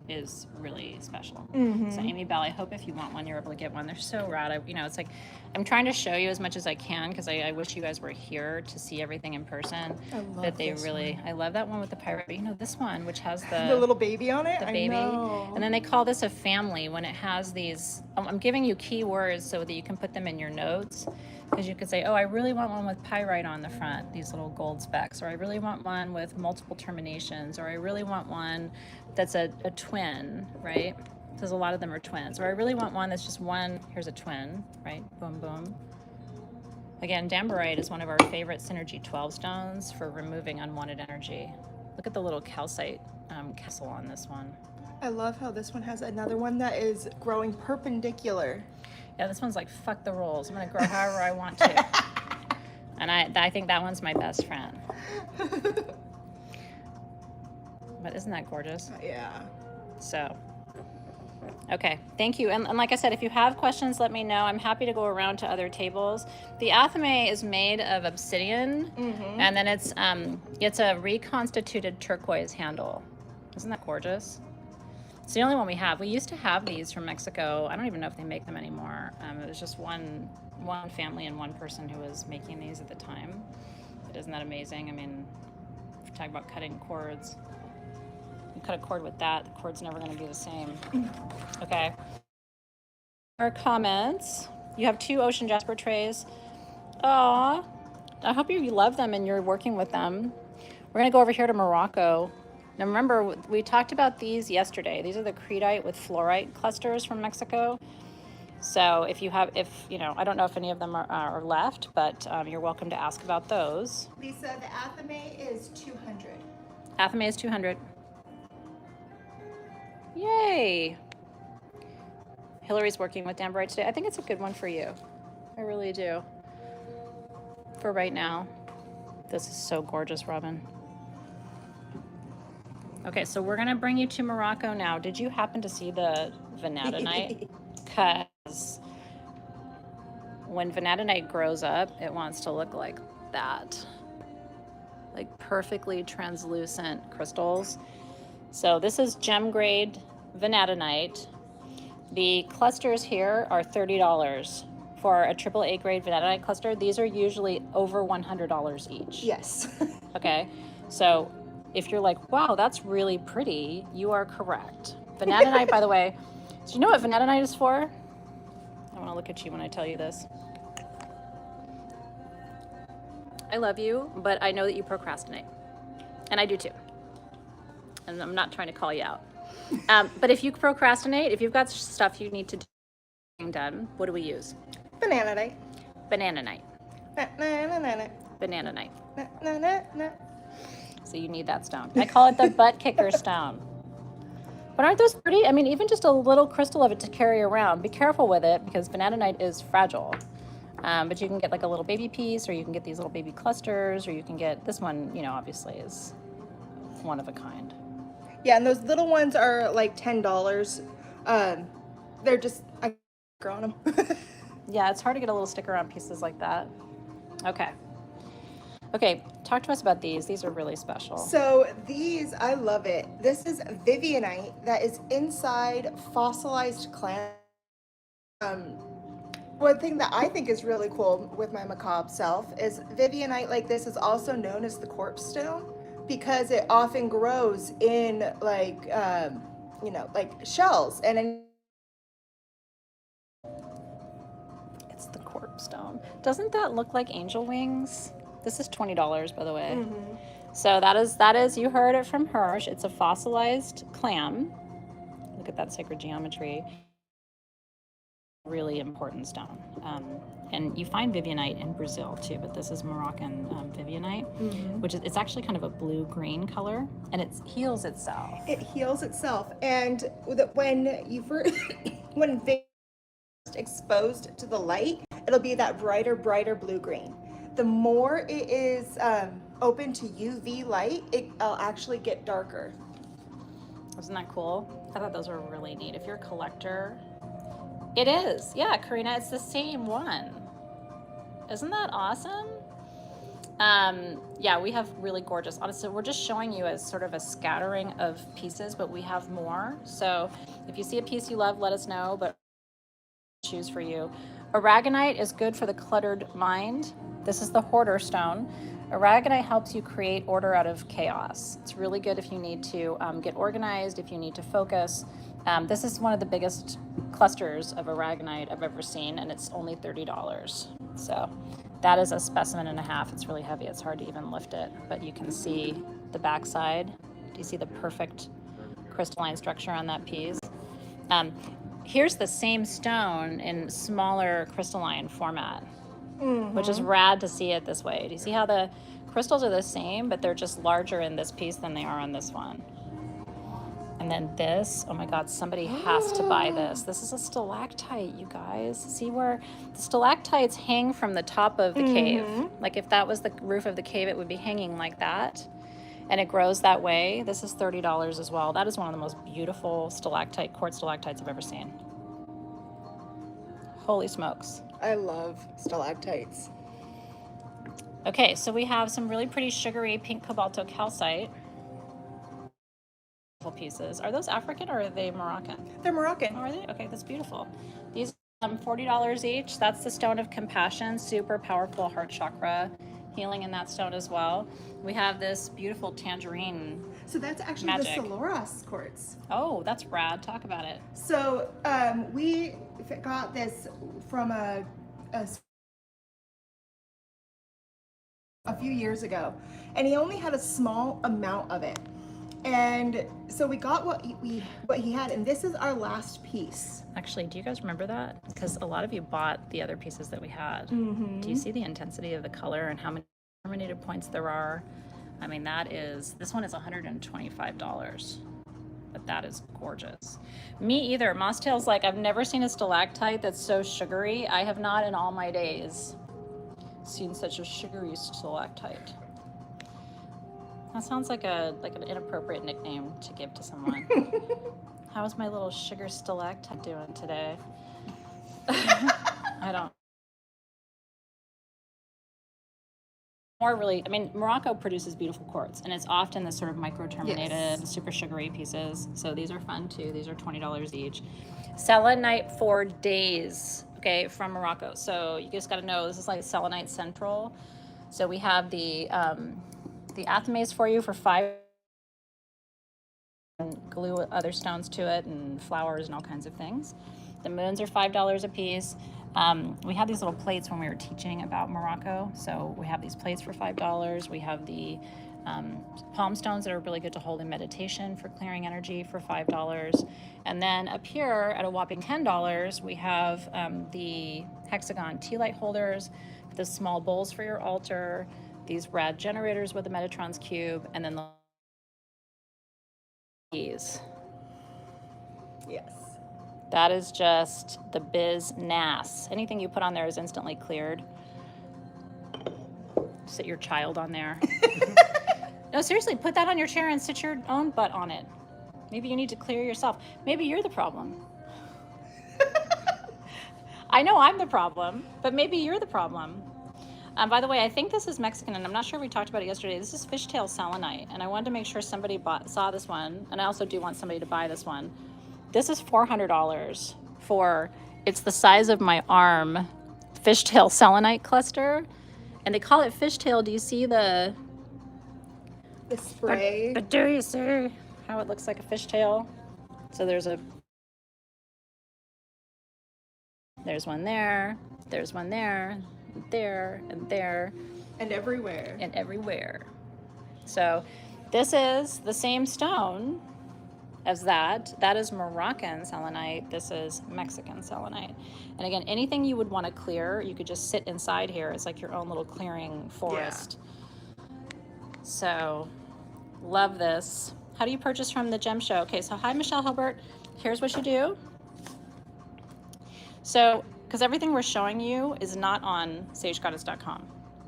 is really special. Mm-hmm. So Amy Bell, I hope if you want one, you're able to get one. They're so rad. It's like I'm trying to show you as much as I can because I wish you guys were here to see everything in person. I love that they this really one. I love that one with the pirate. This one which has The little baby on it. the baby. I know. And then they call this a family when it has these. I'm giving you keywords so that you can put them in your notes. Because you could say, oh, I really want one with pyrite on the front, these little gold specks, or I really want one with multiple terminations, or I really want one that's a twin, right? Because a lot of them are twins. Or I really want one that's just one, here's a twin, right? Boom, boom. Again, Dambarite is one of our favorite Synergy 12 stones for removing unwanted energy. Look at the little calcite castle on this one. I love how this one has another one that is growing perpendicular. Yeah, this one's like, fuck the rules. I'm going to grow however I want to. And I think that one's my best friend. But isn't that gorgeous? Yeah. So, okay, thank you. And like I said, if you have questions, let me know. I'm happy to go around to other tables. The athame is made of obsidian, and then it's a reconstituted turquoise handle. Isn't that gorgeous? It's the only one we have. We used to have these from Mexico. I don't even know if they make them anymore. It was just one family and one person who was making these at the time. But isn't that amazing? I mean, if you're talking about cutting cords, you cut a cord with that, the cord's never going to be the same. Okay. Our comments. You have 2 ocean jasper trays. Aw, I hope you love them and you're working with them. We're going to go over here to Morocco. Now remember, we talked about these yesterday. These are the creedite with fluorite clusters from Mexico. So if I don't know if any of them are left, but you're welcome to ask about those. Lisa, the athame is 200. Athame is 200. Yay! Hillary's working with Dambarite today. I think it's a good one for you. I really do. For right now. This is so gorgeous, Robin. Okay, so we're going to bring you to Morocco now. Did you happen to see the vanadinite? Because when vanadinite grows up, it wants to look like at that. Like perfectly translucent crystals. So this is gem grade vanadinite. The clusters here are $30 for a AAA grade vanadinite cluster. These are usually over $100 each. Yes. Okay, so if you're like, wow, that's really pretty, you are correct. Vanadinite, by the way, do you know what vanadinite is for? I want to look at you when I tell you this. I love you, but I know that you procrastinate. And I do too. And I'm not trying to call you out. But if you procrastinate, if you've got stuff you need to do done, what do we use? Bananite. Bananite. Na-na-na-na-na. Bananite. Na-na-na-na. So you need that stone. I call it the butt kicker stone. But aren't those pretty? I mean, even just a little crystal of it to carry around. Be careful with it because vanadinite is fragile. But you can get like a little baby piece, or you can get these little baby clusters, or you can get this one, you know, obviously is one of a kind. Yeah, and those little ones are like $10. They're just, I sticker on them. Yeah, it's hard to get a little sticker on pieces like that. Okay. Okay, talk to us about these. These are really special. So these, I love it. This is Vivianite that is inside fossilized clam. One thing that I think is really cool with my macabre self is Vivianite like this is also known as the corpse stone because it often grows in like, you know, like shells and It's the corpse stone. Doesn't that look like angel wings? This is $20, by the way. Mm-hmm. So that is, you heard it from her. It's a fossilized clam. Look at that sacred geometry. Really important stone. And you find Vivianite in Brazil too, but this is Moroccan Vivianite, Mm-hmm. which is, it's actually kind of a blue-green color, and it heals itself. It heals itself. And when you first, when Vivianite is exposed to the light, it'll be that brighter blue-green. The more it is open to UV light, it'll actually get darker. Isn't that cool? I thought those were really neat. If you're a collector, it is. Yeah, Karina, it's the same one. Isn't that awesome? Yeah, we have really gorgeous, honestly, we're just showing you as sort of a scattering of pieces, but we have more. So if you see a piece you love, let us know, but choose for you. Aragonite is good for the cluttered mind. This is the hoarder stone. Aragonite helps you create order out of chaos. It's really good if you need to get organized, if you need to focus. This is one of the biggest clusters of aragonite I've ever seen, and it's only $30. So that is a specimen and a half. It's really heavy. It's hard to even lift it, but you can see the backside. Do you see the perfect crystalline structure on that piece? Here's the same stone in smaller crystalline format, which is rad to see it this way. Do you see how the crystals are the same, but they're just larger in this piece than they are on this one? And then this, oh my God, somebody has to buy this. This is a stalactite, you guys. See where the stalactites hang from the top of the cave. Like if that was the roof of the cave, it would be hanging like that. And it grows that way. This is $30 as well. That is one of the most beautiful stalactite, quartz stalactites I've ever seen. Holy smokes. I love stalactites. Okay, so we have some really pretty sugary pink cobalto calcite pieces. Are those African or are they Moroccan? They're Moroccan. Oh, are they? Okay, that's beautiful. These $40 each. That's the stone of compassion, super powerful heart chakra healing in that stone as well. We have this beautiful tangerine. So that's actually magic. the Solaras quartz. Oh, that's rad. Talk about it. So we got this from a few years ago, and he only had a small amount of it. And so we got what he had, and this is our last piece. Actually, do you guys remember that? Because a lot of you bought the other pieces that we had. Do you see the intensity of the color and how many terminated points there are? I mean, this one is $125, but that is gorgeous. Me either. Mosstail's like, I've never seen a stalactite that's so sugary. I have not in all my days seen such a sugary stalactite. That sounds like an inappropriate nickname to give to someone. How is my little sugar stalactite doing today? I don't More really, I mean, Morocco produces beautiful quartz, and it's often the sort of micro-terminated, Yes. super sugary pieces. So these are fun too. These are $20 each. Selenite for days, okay, from Morocco. So you just got to know this is like Selenite Central. So we have the athames for you for $5. And glue other stones to it and flowers and all kinds of things. The moons are $5 a piece. We had these little plates when we were teaching about Morocco. So we have these plates for $5. We have the palm stones that are really good to hold in meditation for clearing energy for $5. And then up here at a whopping $10, we have the hexagon tea light holders, the small bowls for your altar, these rad generators with the Metatron's cube, and then the keys. Yes. That is just the biz-nas. Anything you put on there is instantly cleared. Sit your child on there. No, seriously, put that on your chair and sit your own butt on it. Maybe you need to clear yourself. Maybe you're the problem. I know I'm the problem, but maybe you're the problem. By the way, I think this is Mexican, and I'm not sure we talked about it yesterday. This is fishtail selenite, and I wanted to make sure somebody saw this one, and I also do want somebody to buy this one. This is $400 for, it's the size of my arm, fishtail selenite cluster, and they call it fishtail. Do you see the spray? But do you see how it looks like a fishtail? So there's one there, there's one there, there, and there. And everywhere. And everywhere. So this is the same stone as that. That is Moroccan selenite. This is Mexican selenite. And again, anything you would want to clear, you could just sit inside here. It's like your own little clearing forest. Yeah. So love this. How do you purchase from the Gem Show? Okay, so hi, Michelle Hilbert. Here's what you do. So, because everything we're showing you is not on sagegoddess.com,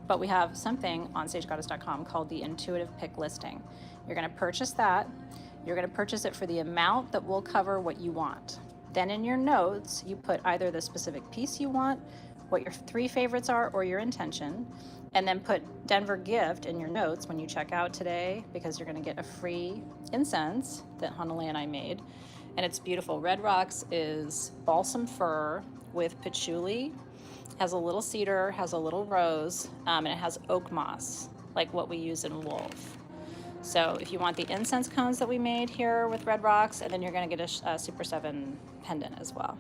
but we have something on sagegoddess.com called the intuitive pick listing. You're going to purchase that. You're going to purchase it for the amount that will cover what you want. Then in your notes, you put either the specific piece you want, what your 3 favorites are, or your intention, and then put Denver gift in your notes when you check out today, because you're going to get a free incense that Honolulu and I made. And it's beautiful. Red Rocks is balsam fir with patchouli, has a little cedar, has a little rose, and it has oak moss, like what we use in wolf. So if you want the incense cones that we made here with Red Rocks, and then you're going to get a Super 7 pendant as well.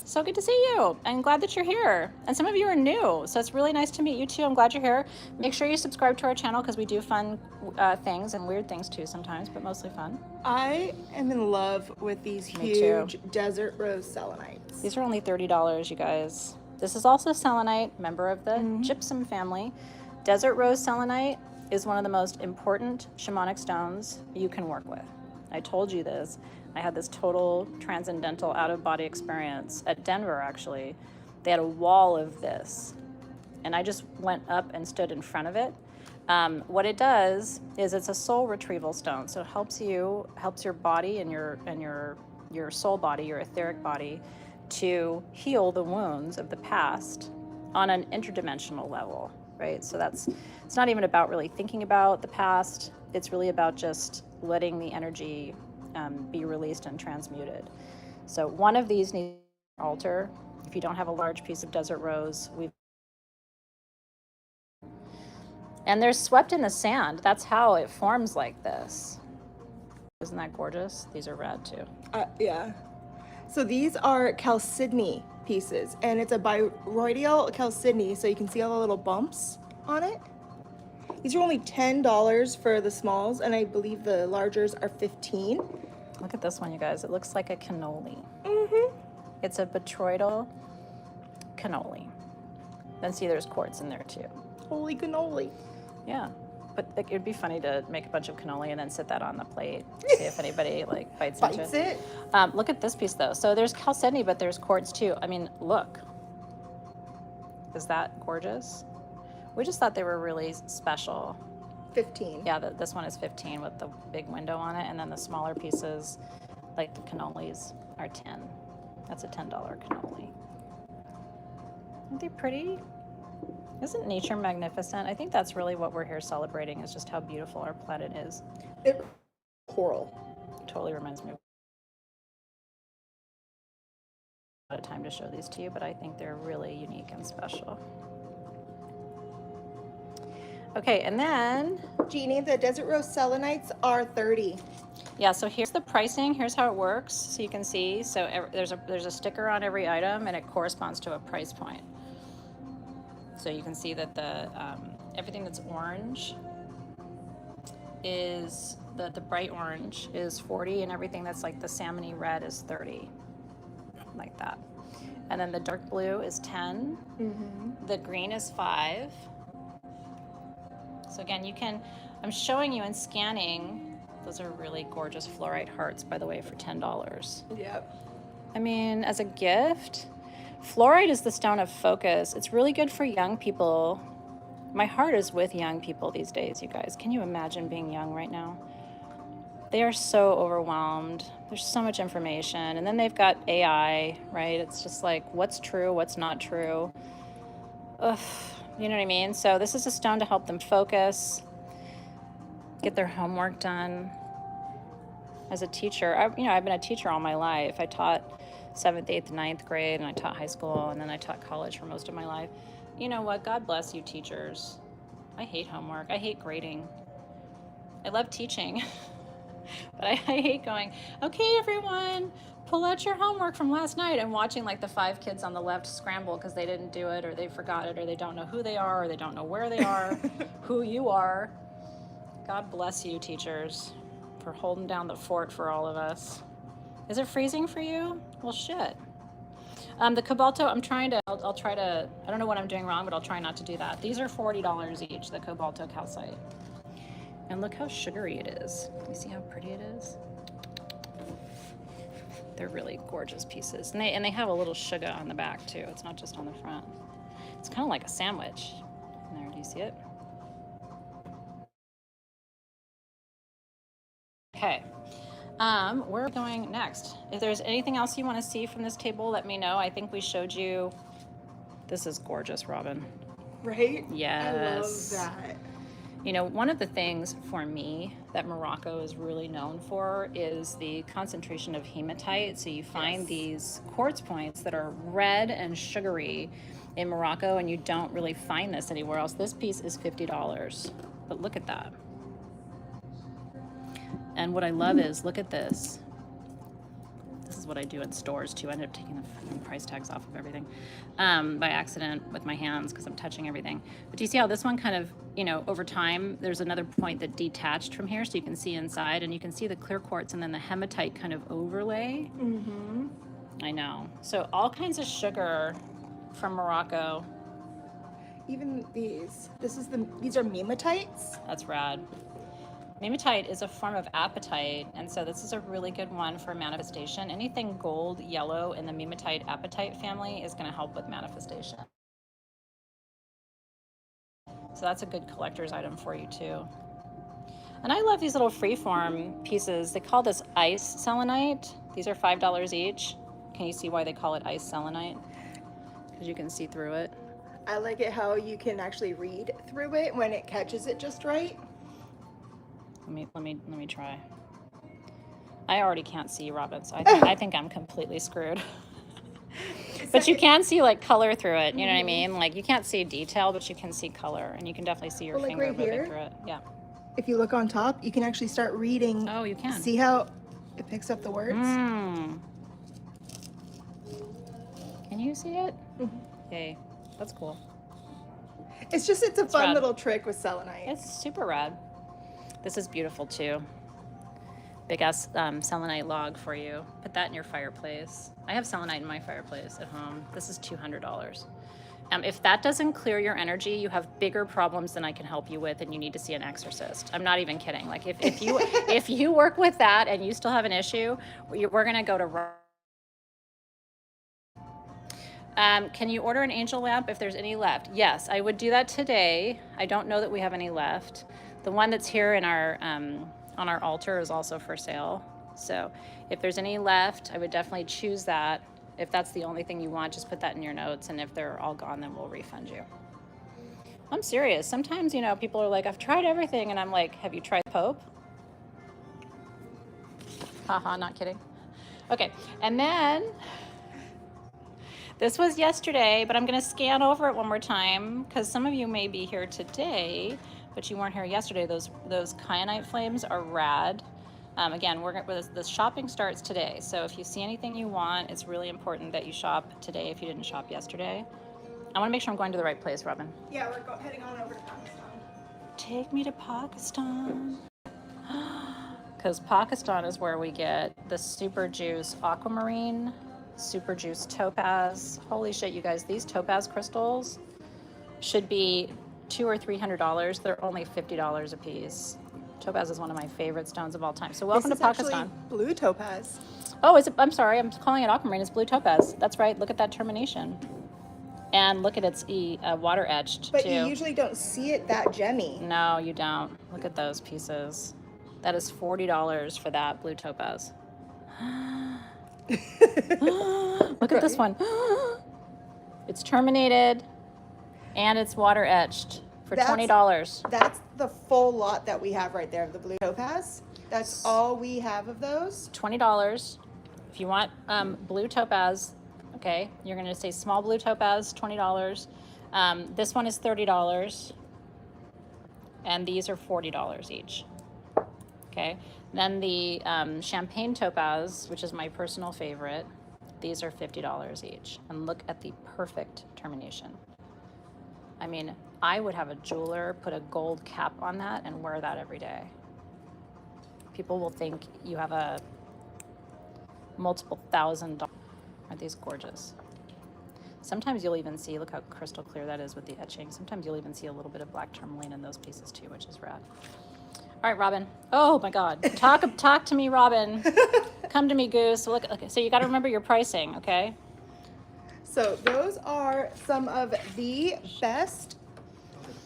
So good to see you. I'm glad that you're here. And some of you are new, so it's really nice to meet you too. I'm glad you're here. Make sure you subscribe to our channel because we do fun things and weird things too sometimes, but mostly fun. I am in love with these huge desert rose selenites. These are only $30, you guys. This is also selenite, member of the gypsum family. Desert rose selenite is one of the most important shamanic stones you can work with. I told you this. I had this total transcendental out-of-body experience at Denver, actually. They had a wall of this, and I just went up and stood in front of it. What it does is it's a soul retrieval stone, so it helps your body and your soul body, your etheric body, to heal the wounds of the past on an interdimensional level, right? So it's not even about really thinking about the past. It's really about just letting the energy be released and transmuted. So one of these needs an altar. If you don't have a large piece of desert rose, and they're swept in the sand. That's how it forms like this. Isn't that gorgeous? These are rad too. Yeah. So these are chalcedony pieces, and it's a biroidal chalcedony, so you can see all the little bumps on it. These are only $10 for the smalls, and I believe the largers are $15. Look at this one, you guys. It looks like a cannoli. Mm-hmm. It's a botryoidal cannoli. Then see, there's quartz in there too. Holy cannoli. Yeah, but it'd be funny to make a bunch of cannoli and then sit that on the plate. See if anybody bites into it. Look at this piece though. So there's chalcedony, but there's quartz too. I mean, look. Is that gorgeous? We just thought they were really special. 15. Yeah, this one is 15 with the big window on it, and then the smaller pieces, like the cannolis, are 10. That's a $10 cannoli. Aren't they pretty? Isn't nature magnificent? I think that's really what we're here celebrating, is just how beautiful our planet is. It coral. Totally reminds me of a time to show these to you, but I think they're really unique and special. Okay, and then Jeannie, the desert rose selenites are $30. yeah, so here's the pricing. Here's how it works, so you can see. So there's a sticker on every item, and it corresponds to a price point. So you can see that the everything that's orange is the bright orange is 40, and everything that's like the salmony red is 30, like that. And then the dark blue is 10. The green is 5. So again, I'm showing you and scanning. Those are really gorgeous fluorite hearts, by the way, for $10. Yep. I mean, as a gift, fluorite is the stone of focus. It's really good for young people. My heart is with young people these days, you guys. Can you imagine being young right now? They are so overwhelmed. There's so much information. And then they've got AI, right? It's just like, what's true, what's not true. Ugh, you know what I mean? So this is a stone to help them focus, get their homework done. As a teacher, I've been a teacher all my life. I taught 7th, 8th, 9th grade, and I taught high school, and then I taught college for most of my life. You know what? God bless you, teachers. I hate homework. I hate grading. I love teaching. But I hate going, okay, everyone, pull out your homework from last night, and watching like the 5 kids on the left scramble because they didn't do it, or they forgot it, or they don't know who they are, or they don't know where they are, who you are. God bless you, teachers, for holding down the fort for all of us. Is it freezing for you? Well, shit. The cobalto, I'll try to, I don't know what I'm doing wrong, but I'll try not to do that. These are $40 each, the cobalto calcite. And look how sugary it is. You see how pretty it is? They're really gorgeous pieces. And they have a little sugar on the back too. It's not just on the front. It's kind of like a sandwich. There, do you see it? Okay. Where are we going next? If there's anything else you want to see from this table, let me know. I think we showed you. This is gorgeous, Robin. Right? Yes. I love that. You know, one of the things for me that Morocco is really known for is the concentration of hematite. So you find these quartz points that are red and sugary in Morocco, and you don't really find this anywhere else. This piece is $50, but look at that. And what I love is, look at this. This is what I do in stores too. I end up taking the fucking price tags off of everything by accident with my hands because I'm touching everything. But do you see how this one kind of, over time, there's another point that detached from here so you can see inside, and you can see the clear quartz and then the hematite kind of overlay. Mm-hmm. I know. So all kinds of sugar from Morocco. Even these. These are mimatites. That's rad. Mimatite is a form of apatite, and so this is a really good one for manifestation. Anything gold, yellow in the mimatite apatite family is going to help with manifestation. So that's a good collector's item for you too. And I love these little freeform pieces. They call this ice selenite. These are $5 each. Can you see why they call it ice selenite? Because you can see through it. I like it how you can actually read through it when it catches it just right. Let me try. I already can't see, Robin, so I think I'm completely screwed. But you can see like color through it, you know what I mean? Like you can't see detail, but you can see color, and you can definitely see your finger right moving here, through it. Yeah. If you look on top, you can actually start reading. Oh, you can. See how it picks up the words? Can you see it? Yay. That's cool. It's a fun rad. little trick with selenite. It's super rad. This is beautiful too. Big ass selenite log for you. Put that in your fireplace. I have selenite in my fireplace at home. This is $200. If that doesn't clear your energy, you have bigger problems than I can help you with, and you need to see an exorcist. I'm not even kidding. Like if you if you work with that and you still have an issue, we're gonna go to. Can you order an angel lamp if there's any left? Yes, I would do that today. I don't know that we have any left. The one that's here in our on our altar is also for sale. So if there's any left, I would definitely choose that. If that's the only thing you want, just put that in your notes. And if they're all gone, then we'll refund you. I'm serious. Sometimes, you know, people are like, I've tried everything. And I'm like, have you tried Pope? Haha, not kidding. Okay. And then this was yesterday, but I'm going to scan over it one more time because some of you may be here today, but you weren't here yesterday. Those kyanite flames are rad. Again, the shopping starts today. So if you see anything you want, it's really important that you shop today if you didn't shop yesterday. I want to make sure I'm going to the right place, Robin. Yeah, we're heading on over to Pakistan. Take me to Pakistan. Because Pakistan is where we get the super juice aquamarine, super juice topaz. Holy shit, you guys, these topaz crystals should be $200 or $300. They're only $50 a piece. Topaz is one of my favorite stones of all time. So welcome to Pakistan. Blue topaz. Oh, I'm sorry, I'm calling it aquamarine. It's blue topaz. That's right. Look at that termination. And look at its water etched But too. you usually don't see it that gemmy. No, you don't. Look at those pieces. That is $40 for that blue topaz. Look at this one. It's terminated and it's water etched for $20. That's the full lot that we have right there of the blue topaz. That's all we have of those. $20. If you want blue topaz, okay, you're going to say small blue topaz, $20. This one is $30. And these are $40 each. Okay. Then the champagne topaz, which is my personal favorite, these are $50 each. And look at the perfect termination. I mean, I would have a jeweler put a gold cap on that and wear that every day. People will think you have a multiple $1,000. Aren't these gorgeous? Sometimes you'll even see, look how crystal clear that is with the etching. Sometimes you'll even see a little bit of black tourmaline in those pieces too, which is rad. All right, Robin. Oh my God. Talk to me, Robin. Come to me, Goose. Look, okay. So you got to remember your pricing, okay? So those are some of the best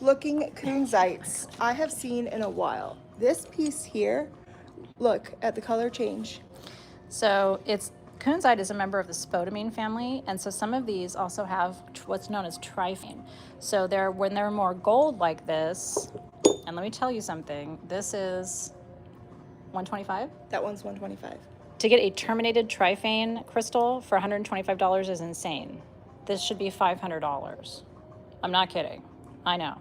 looking kunzites I have seen in a while. This piece here, look at the color change. So Kunziite is a member of the spodumene family, and so some of these also have what's known as trifene. So when they're more gold like this, and let me tell you something, this is $125? That one's $125. To get a terminated trifene crystal for $125 is insane. This should be $500. I'm not kidding. I know.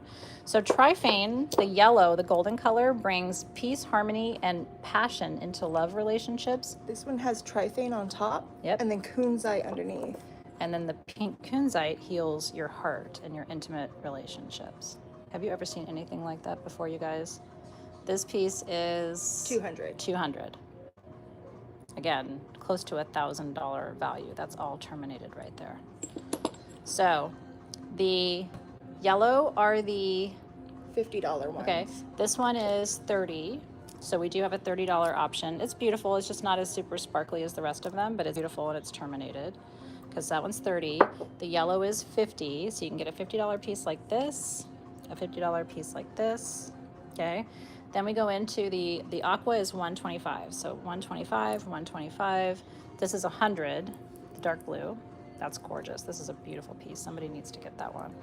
So trifene, the yellow, the golden color, brings peace, harmony, and passion into love relationships. This one has trifene on top, Yep. and then kunzite underneath. And then the pink kunzite heals your heart and your intimate relationships. Have you ever seen anything like that before, you guys? This piece is $200. Again, close to $1,000 value. That's all terminated right there. So the yellow are the $50 ones. Okay, this one is $30. So we do have a $30 option. It's beautiful. It's just not as super sparkly as the rest of them, but it's beautiful and it's terminated because that one's $30. The yellow is $50. So you can get a $50 piece like this, a $50 piece like this. Okay. Then we go into the aqua is $125. So $125, $125. This is $100, the dark blue. That's gorgeous. This is a beautiful piece. Somebody needs to get that one.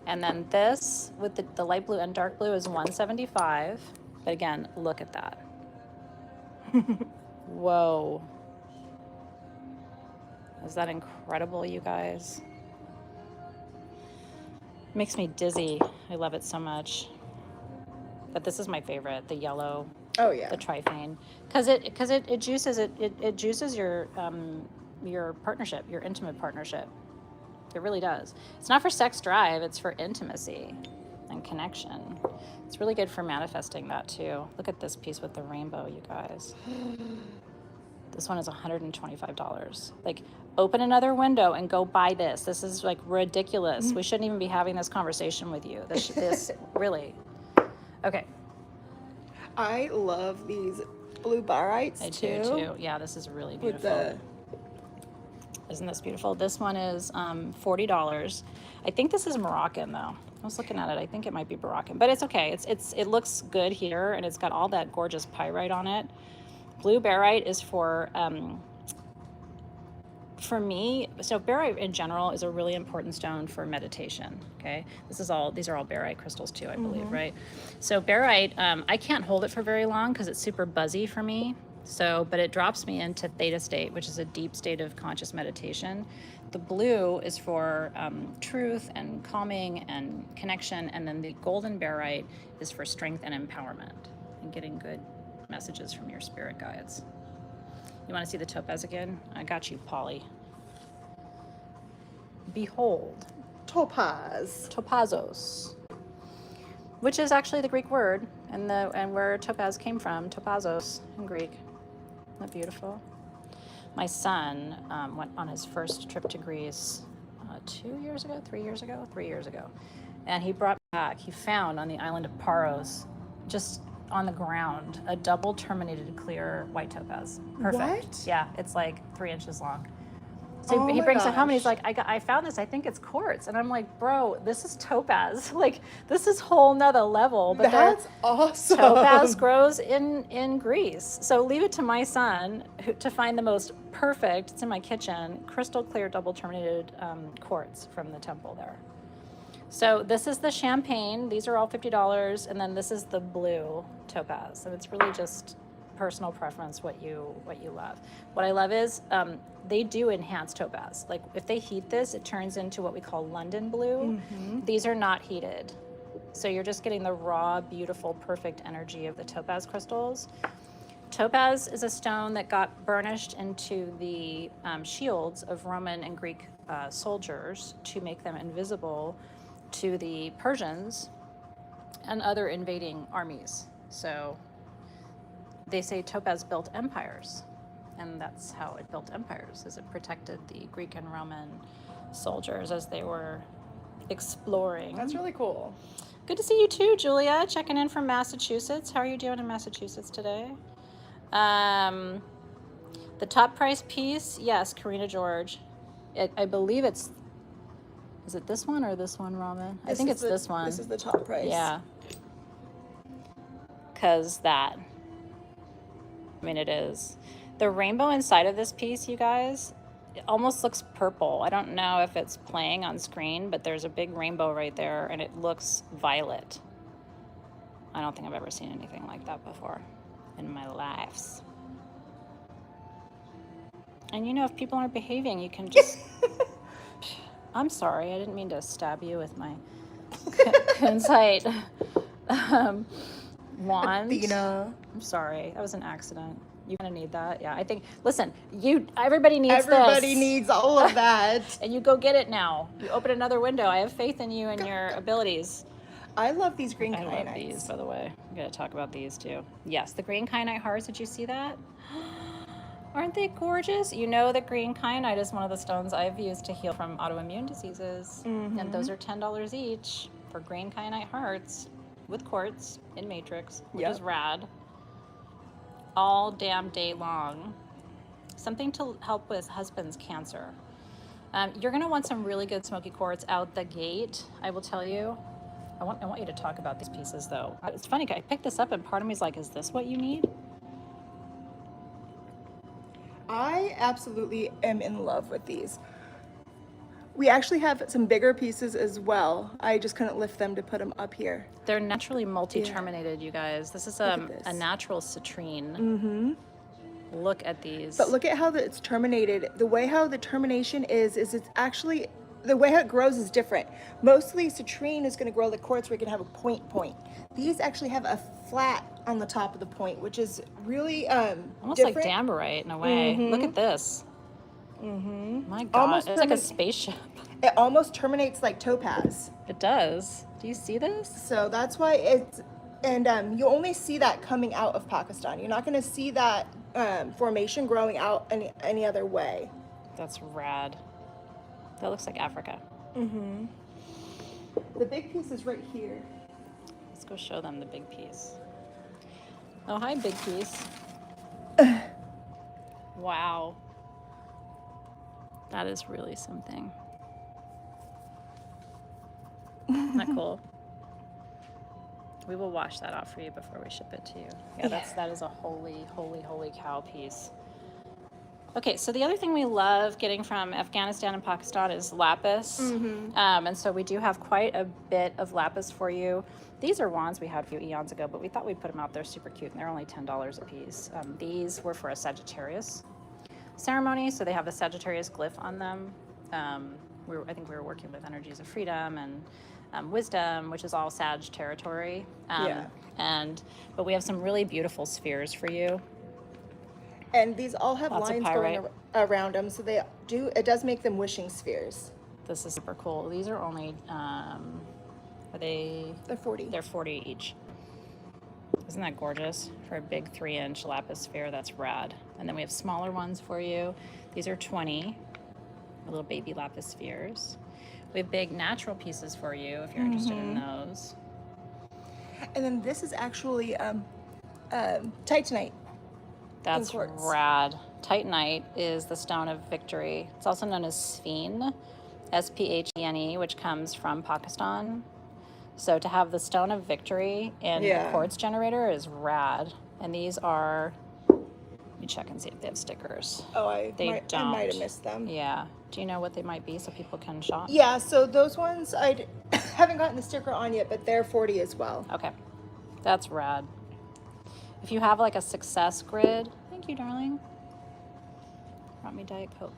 And then this with the light blue and dark blue is $175. But again, look at that. Whoa. Is that incredible, you guys? Makes me dizzy. I love it so much. But this is my favorite, the yellow. Oh yeah. The trifene, because it juices your partnership, your intimate partnership. It really does. It's not for sex drive, it's for intimacy and connection. It's really good for manifesting that too. Look at this piece with the rainbow, you guys. This one is $125. Like, open another window and go buy this. This is like ridiculous. We shouldn't even be having this conversation with you. This really. Okay. I love these blue barites I do too. Yeah, this is really beautiful. Isn't this beautiful? This one is $40. I think this is Moroccan though. I was looking at it. I think it might be Moroccan, but it's okay. It looks good here, and it's got all that gorgeous pyrite on it. Blue barite is for for me, so barite in general is a really important stone for meditation. Okay, these are all barite crystals too, I believe, right? So barite, I can't hold it for very long because it's super buzzy for me. So, but it drops me into theta state, which is a deep state of conscious meditation. The blue is for truth and calming and connection, and then the golden barite is for strength and empowerment and getting good messages from your spirit guides. You want to see the topaz again? I got you, Polly. Behold. Topaz. Topazos, which is actually the Greek word, and where topaz came from, topazos in Greek. Isn't that beautiful? My son went on his first trip to Greece 3 years ago, and he brought back, he found on the island of Paros, just on the ground, a double terminated clear white topaz. Perfect. What? Yeah, it's like 3 inches long. So Oh he my brings it home and he's gosh. like, I found this, I think it's quartz. And I'm like, bro, this is topaz. Like, this is whole nother level. But That's awesome. topaz grows in Greece. So leave it to my son to find the most perfect, it's in my kitchen, crystal clear double terminated quartz from the temple there. So this is the champagne. These are all $50, and then this is the blue topaz. And it's really just personal preference what you love. What I love is they do enhance topaz. Like if they heat this, it turns into what we call London blue. These are not heated. So you're just getting the raw, beautiful, perfect energy of the topaz crystals. Topaz is a stone that got burnished into the shields of Roman and Greek soldiers to make them invisible to the Persians and other invading armies. So they say topaz built empires, and that's how it built empires, is it protected the Greek and Roman soldiers as they were exploring. That's really cool. Good to see you too, Julia, checking in from Massachusetts. How are you doing in Massachusetts today? The top price piece, yes, Karina George. I believe is it this one or this one, Robin? I think it's this one. This is the top price. Yeah. Because that. I mean, it is. The rainbow inside of this piece, you guys, it almost looks purple. I don't know if it's playing on screen, but there's a big rainbow right there, and it looks violet. I don't think I've ever seen anything like that before in my lives. And you know, if people aren't behaving, you can just... I'm sorry, I didn't mean to stab you with my Kunziite wand. Athena. I'm sorry, that was an accident. You're gonna need that. Yeah, I think, listen, everybody needs Everybody this. needs all of that. And you go get it now. You open another window. I have faith in you and your abilities. I love these green I kyanites. love these, by the way. I'm gonna talk about these too. Yes, the green kyanite hearts, did you see that? Aren't they gorgeous? You know that green kyanite is one of the stones I've used to heal from autoimmune diseases. And those are $10 each for green kyanite hearts with quartz in matrix, which is rad. All damn day long. Something to help with husband's cancer. You're gonna want some really good smoky quartz out the gate, I will tell you. I want you to talk about these pieces though. It's funny, I picked this up and part of me is like, is this what you need? I absolutely am in love with these. We actually have some bigger pieces as well. I just couldn't lift them to put them up here. They're naturally multi-terminated, you guys. This is a natural citrine. Look at these. But look at how it's terminated. The way how the termination is it's actually, the way how it grows is different. Mostly citrine is gonna grow like quartz where you can have a point. These actually have a flat on the top of the point, which is really almost different. like damarite in a way. Look at this. My God, Almost it's like a spaceship. It almost terminates like topaz. It does. Do you see this? So that's why it's, and you only see that coming out of Pakistan. You're not going to see that formation growing out any other way. That's rad. That looks like Africa. The big piece is right here. Let's go show them the big piece. Oh, hi, big piece. Wow. That is really something. Isn't that cool? We will wash that off for you before we ship it to you. Yeah, that is a holy, holy, holy cow piece. Okay, so the other thing we love getting from Afghanistan and Pakistan is lapis. And so we do have quite a bit of lapis for you. These are wands we had a few eons ago, but we thought we'd put them out there super cute, and they're only $10 a piece. These were for a Sagittarius ceremony, so they have the Sagittarius glyph on them. I think we were working with energies of freedom and wisdom, which is all Sag territory. But we have some really beautiful spheres for you. And these all have Lots of lines going around them, so it does make them wishing spheres. This is super cool. These are only, they're 40. They're 40 each. Isn't that gorgeous? For a big 3-inch lapis sphere, that's rad. And then we have smaller ones for you. These are 20, little baby lapis spheres. We have big natural pieces for you if you're interested in those. And then this is actually titanite. That's rad. Titanite is the stone of victory. It's also known as Sphene, Sphene, which comes from Pakistan. So to have the stone of victory in a quartz generator is rad. And these are, let me check and see if they have stickers. Oh, I might have missed them. Yeah. Do you know what they might be so people can shop? Yeah, so those ones, I haven't gotten the sticker on yet, but they're 40 as well. Okay. That's rad. If you have like a success grid, thank you, darling. Brought me Diet Coke.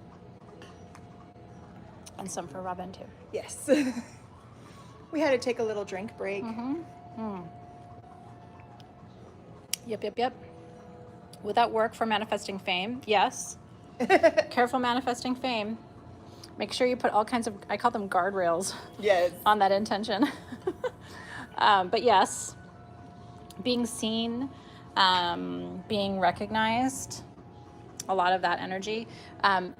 And some for Robin too. Yes. We had to take a little drink break. Yep. Would that work for manifesting fame? Yes. Careful manifesting fame. Make sure you put all kinds of, I call them guardrails. Yes. On that intention. But yes, being seen, being recognized, a lot of that energy.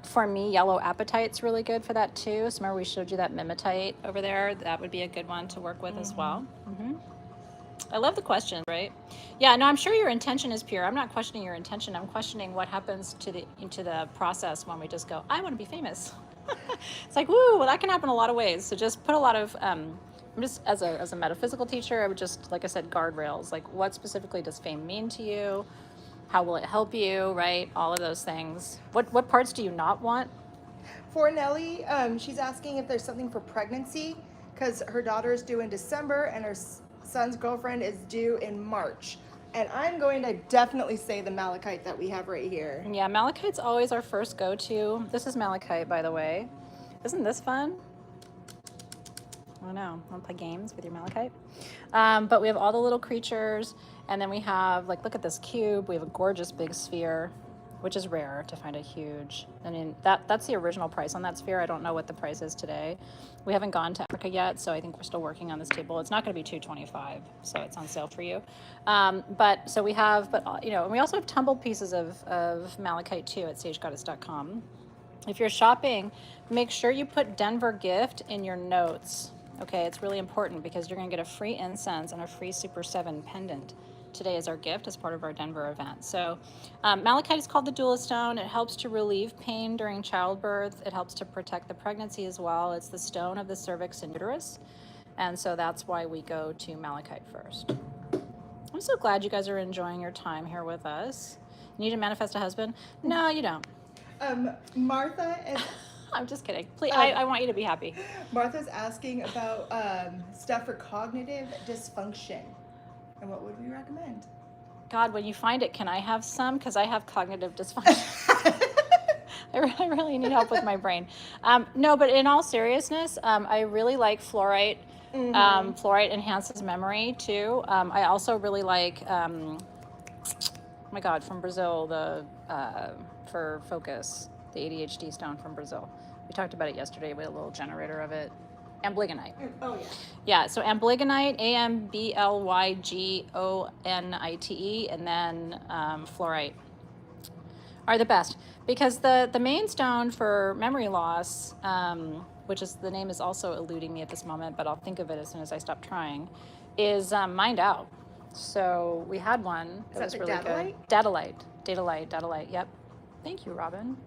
For me, yellow apatite's really good for that too. So remember we showed you that mimatite over there? That would be a good one to work with as well. I love the question, right? Yeah, no, I'm sure your intention is pure. I'm not questioning your intention. I'm questioning what happens to the process when we just go, I want to be famous. It's like, woo, well, that can happen a lot of ways. So just put a lot of, I'm just, as a metaphysical teacher, I would just, like I said, guardrails. Like, what specifically does fame mean to you? How will it help you, right? All of those things. What parts do you not want? For Nellie, she's asking if there's something for pregnancy, because her daughter is due in December and her son's girlfriend is due in March. And I'm going to definitely say the malachite that we have right here. Yeah, malachite's always our first go-to. This is malachite, by the way. Isn't this fun? I don't know. Want to play games with your malachite? But we have all the little creatures, and then we have, like, look at this cube. We have a gorgeous big sphere, which is rare to find a huge. I mean, that's the original price on that sphere. I don't know what the price is today. We haven't gone to Africa yet, so I think we're still working on this table. It's not going to be $225, so it's on sale for you. So we have, and we also have tumbled pieces of malachite too at sagegoddess.com. If you're shopping, make sure you put Denver gift in your notes. Okay, it's really important because you're going to get a free incense and a free Super 7 pendant. Today is our gift as part of our Denver event. So malachite is called the doula stone. It helps to relieve pain during childbirth. It helps to protect the pregnancy as well. It's the stone of the cervix and uterus. And so that's why we go to malachite first. I'm so glad you guys are enjoying your time here with us. You need to manifest a husband? No, you don't. Martha is... I'm just kidding. Please, I want you to be happy. Martha's asking about stuff for cognitive dysfunction. And what would we recommend? God, when you find it, can I have some? Because I have cognitive dysfunction. I really need help with my brain. No, but in all seriousness, I really like fluorite. Fluorite enhances memory too. I also really like, oh my God, from Brazil, for focus, the ADHD stone from Brazil. We talked about it yesterday. We had a little generator of it. Amblygonite. Oh, yeah. Yeah, so amblygonite, Amblygonite, and then fluorite are the best. Because the main stone for memory loss, which is, the name is also eluding me at this moment, but I'll think of it as soon as I stop trying, is mind out. So we had one that was really good. Datalite, yep. Thank you, Robin.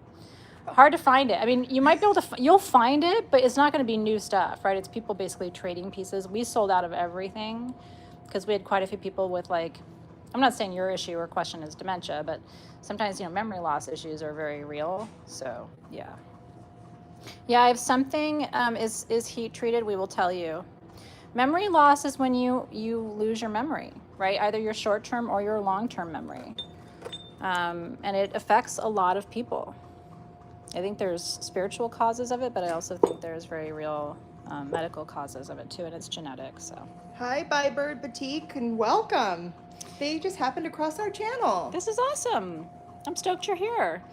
Hard to find it. I mean, you might be able to, you'll find it, but it's not going to be new stuff, right? It's people basically trading pieces. We sold out of everything because we had quite a few people with like I'm not saying your issue or question is dementia, but sometimes, memory loss issues are very real. So, yeah. Yeah, if something is heat treated, we will tell you. Memory loss is when you lose your memory, right? Either your short-term or your long-term memory. And it affects a lot of people. I think there's spiritual causes of it, but I also think there's very real medical causes of it too, and it's genetic. So, Hi, Bybird Batik, and welcome. They just happened to cross our channel. this is awesome. I'm stoked you're here.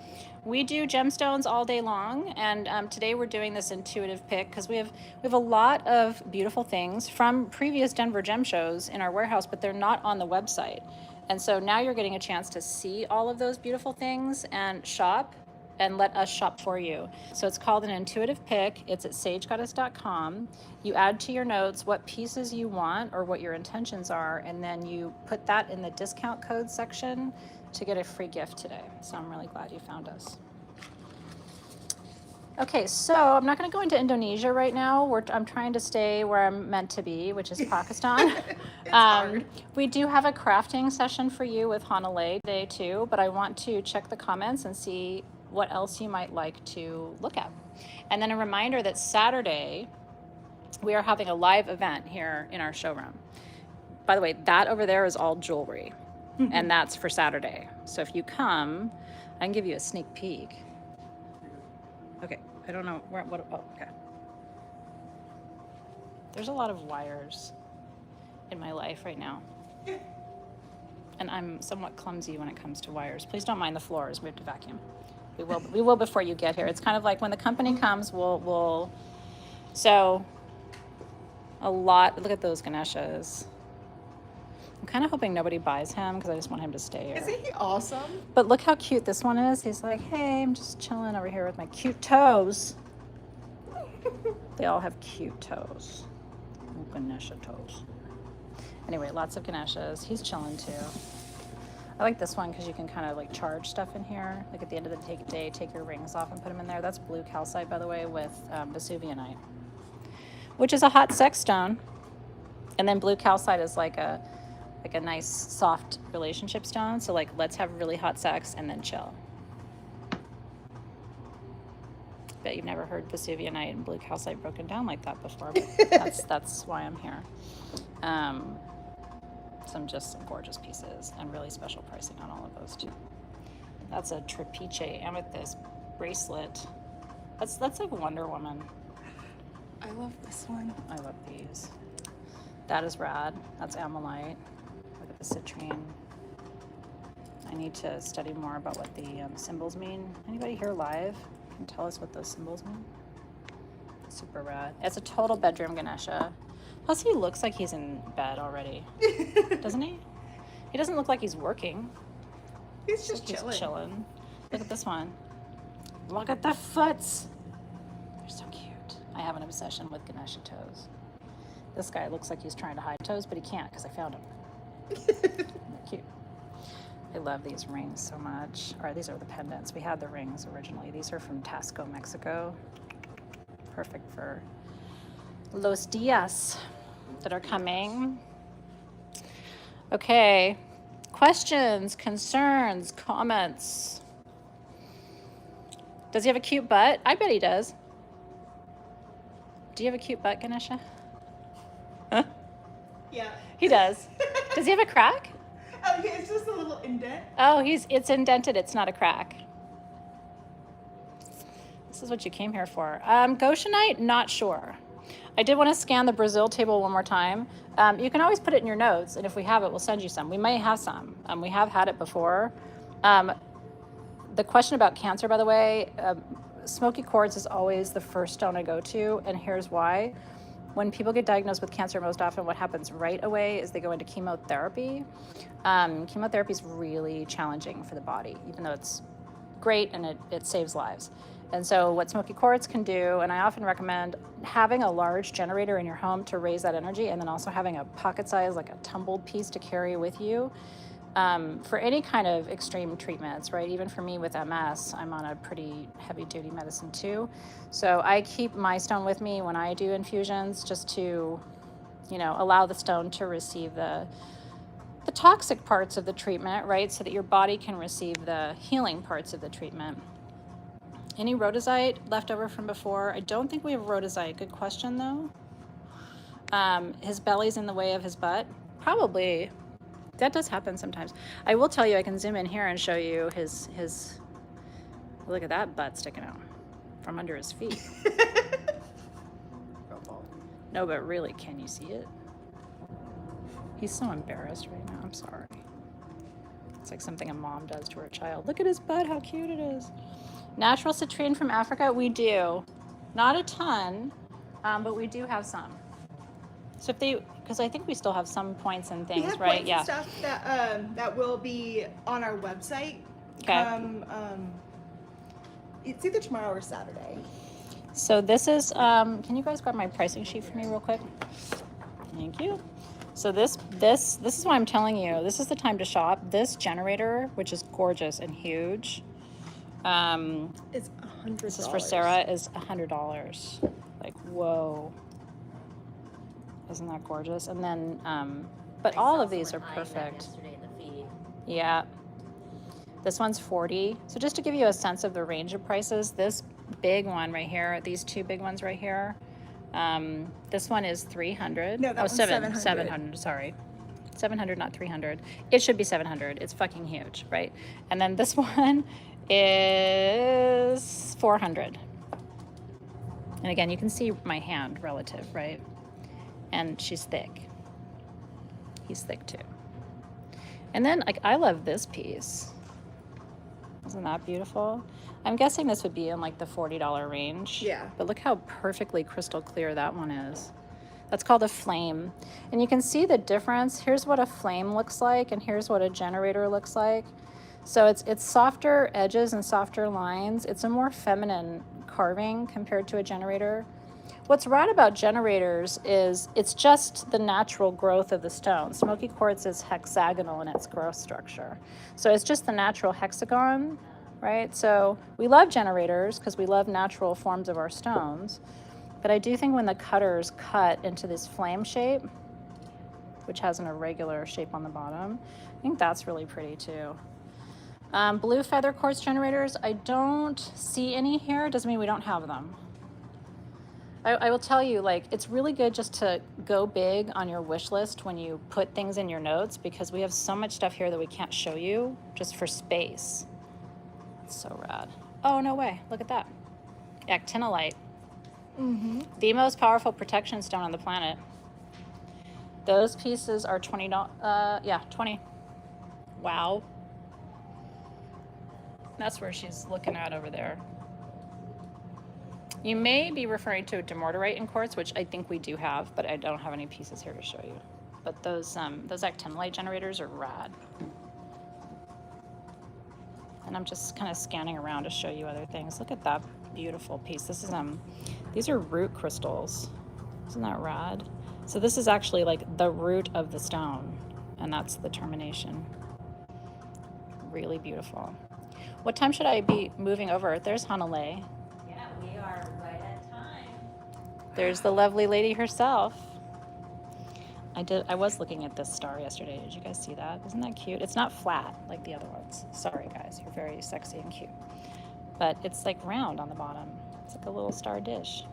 We do gemstones all day long, and today we're doing this intuitive pick because we have a lot of beautiful things from previous Denver gem shows in our warehouse, but they're not on the website. And so now you're getting a chance to see all of those beautiful things and shop and let us shop for you. So it's called an intuitive pick. It's at sagegoddess.com. You add to your notes what pieces you want or what your intentions are, and then you put that in the discount code section to get a free gift today. So I'm really glad you found us. Okay, so I'm not going to go into Indonesia right now. I'm trying to stay where I'm meant to be, which is Pakistan. It's hard. We do have a crafting session for you with Hanalei today too, but I want to check the comments and see what else you might like to look at. And then a reminder that Saturday, we are having a live event here in our showroom. By the way, that over there is all jewelry, and that's for Saturday. So if you come, I can give you a sneak peek. Okay, I don't know okay. There's a lot of wires in my life right now. And I'm somewhat clumsy when it comes to wires. Please don't mind the floors, we have to vacuum. We will before you get here. It's kind of like when the company comes, we'll so a lot, look at those Ganeshas. I'm kind of hoping nobody buys him because I just want him to stay here. Isn't he awesome? But look how cute this one is. He's like, hey, I'm just chilling over here with my cute toes. They all have cute toes. Ganesha toes. Anyway, lots of Ganeshas. He's chilling too. I like this one because you can kind of like charge stuff in here. Like at the end of the day, take your rings off and put them in there. That's blue calcite, by the way, with Vesuvianite, which is a hot sex stone. And then blue calcite is like a nice soft relationship stone. So like, let's have really hot sex and then chill. Bet you've never heard Vesuvianite and blue calcite broken down like that before, but that's why I'm here. Some gorgeous pieces and really special pricing on all of those too. That's a trapeche amethyst bracelet. That's like Wonder Woman. I love this one. I love these. That is rad. That's amethyst. Look at the citrine. I need to study more about what the symbols mean. Anybody here live can tell us what those symbols mean? Super rad. It's a total bedroom Ganesha. Plus he looks like he's in bed already. Doesn't he? He doesn't look like he's working. He's just He's chilling. chilling. Look at this one. Look at the foots. They're so cute. I have an obsession with Ganesha toes. This guy looks like he's trying to hide toes, but he can't because I found him. They're cute. I love these rings so much. All right, these are the pendants. We had the rings originally. These are from Tasco, Mexico. Perfect for Los Dias that are coming. Okay. Questions, concerns, comments. Does he have a cute butt? I bet he does. Do you have a cute butt, Ganesha? Huh? Yeah. He does. Does he have a crack? Oh, yeah, it's just a little indent. Oh, it's indented. It's not a crack. This is what you came here for. Goshenite, not sure. I did want to scan the Brazil table one more time. You can always put it in your notes, and if we have it, we'll send you some. We may have some. We have had it before. The question about cancer, by the way, smoky quartz is always the first stone I go to, and here's why. When people get diagnosed with cancer, most often what happens right away is they go into chemotherapy. Chemotherapy is really challenging for the body, even though it's great and it saves lives. And so what smoky quartz can do, and I often recommend having a large generator in your home to raise that energy, and then also having a pocket size, like a tumbled piece to carry with you for any kind of extreme treatments, right? Even for me with MS, I'm on a pretty heavy duty medicine too. So I keep my stone with me when I do infusions just to, allow the stone to receive the the toxic parts of the treatment, right? So that your body can receive the healing parts of the treatment. Any rhodozite left over from before? I don't think we have rhodozite. Good question, though. His belly's in the way of his butt. Probably. That does happen sometimes. I will tell you, I can zoom in here and show you his look at that butt sticking out from under his feet. No, but really, can you see it? He's so embarrassed right now. I'm sorry. It's like something a mom does to her child. Look at his butt, how cute it is. Natural citrine from Africa, we do. Not a ton, but we do have some. So if they, because I think we still have some points and things, we have right? points Yeah. and stuff that will be on our website. Okay. It's either tomorrow or Saturday. So this is, can you guys grab my pricing sheet for me real quick? Thank you. So this is why I'm telling you, this is the time to shop. This generator, which is gorgeous and huge, It's $100. this is for Sarah, is $100. Like, whoa. Isn't that gorgeous? And then, but all of these are perfect. Yesterday in the feed. Yeah. This one's $40. So just to give you a sense of the range of prices, this big one right here, these two big ones right here, this one is $300. No, that one's $700. 700, sorry. 700, not 300. It should be 700. It's fucking huge, right? And then this one is $400. And again, you can see my hand relative, right? And she's thick. He's thick too. And then, like, I love this piece. Isn't that beautiful? I'm guessing this would be in like the $40 range. Yeah. But look how perfectly crystal clear that one is. That's called a flame. And you can see the difference. Here's what a flame looks like, and here's what a generator looks like. So it's softer edges and softer lines. It's a more feminine carving compared to a generator. What's rad about generators is it's just the natural growth of the stone. Smoky quartz is hexagonal in its growth structure. So it's just the natural hexagon, right? So we love generators because we love natural forms of our stones. But I do think when the cutters cut into this flame shape, which has an irregular shape on the bottom, I think that's really pretty too. Blue feather quartz generators, I don't see any here. Doesn't mean we don't have them. I will tell you, like, it's really good just to go big on your wish list when you put things in your notes, because we have so much stuff here that we can't show you just for space. It's so rad. Oh, no way. Look at that. Actinolite. Mm-hmm. The most powerful protection stone on the planet. Those pieces are $20. Yeah, 20. Wow. That's where she's looking at over there. You may be referring to dumortierite in quartz, which I think we do have, but I don't have any pieces here to show you. But those actinolite generators are rad. And I'm just kind of scanning around to show you other things. Look at that beautiful piece. This is these are root crystals. Isn't that rad? So this is actually like the root of the stone, and that's the termination. Really beautiful. What time should I be moving over? There's Hanalei. Yeah, we are right at time. There's the lovely lady herself. I was looking at this star yesterday. Did you guys see that? Isn't that cute? It's not flat like the other ones. Sorry guys, you're very sexy and cute. But it's like round on the bottom. It's like a little star dish.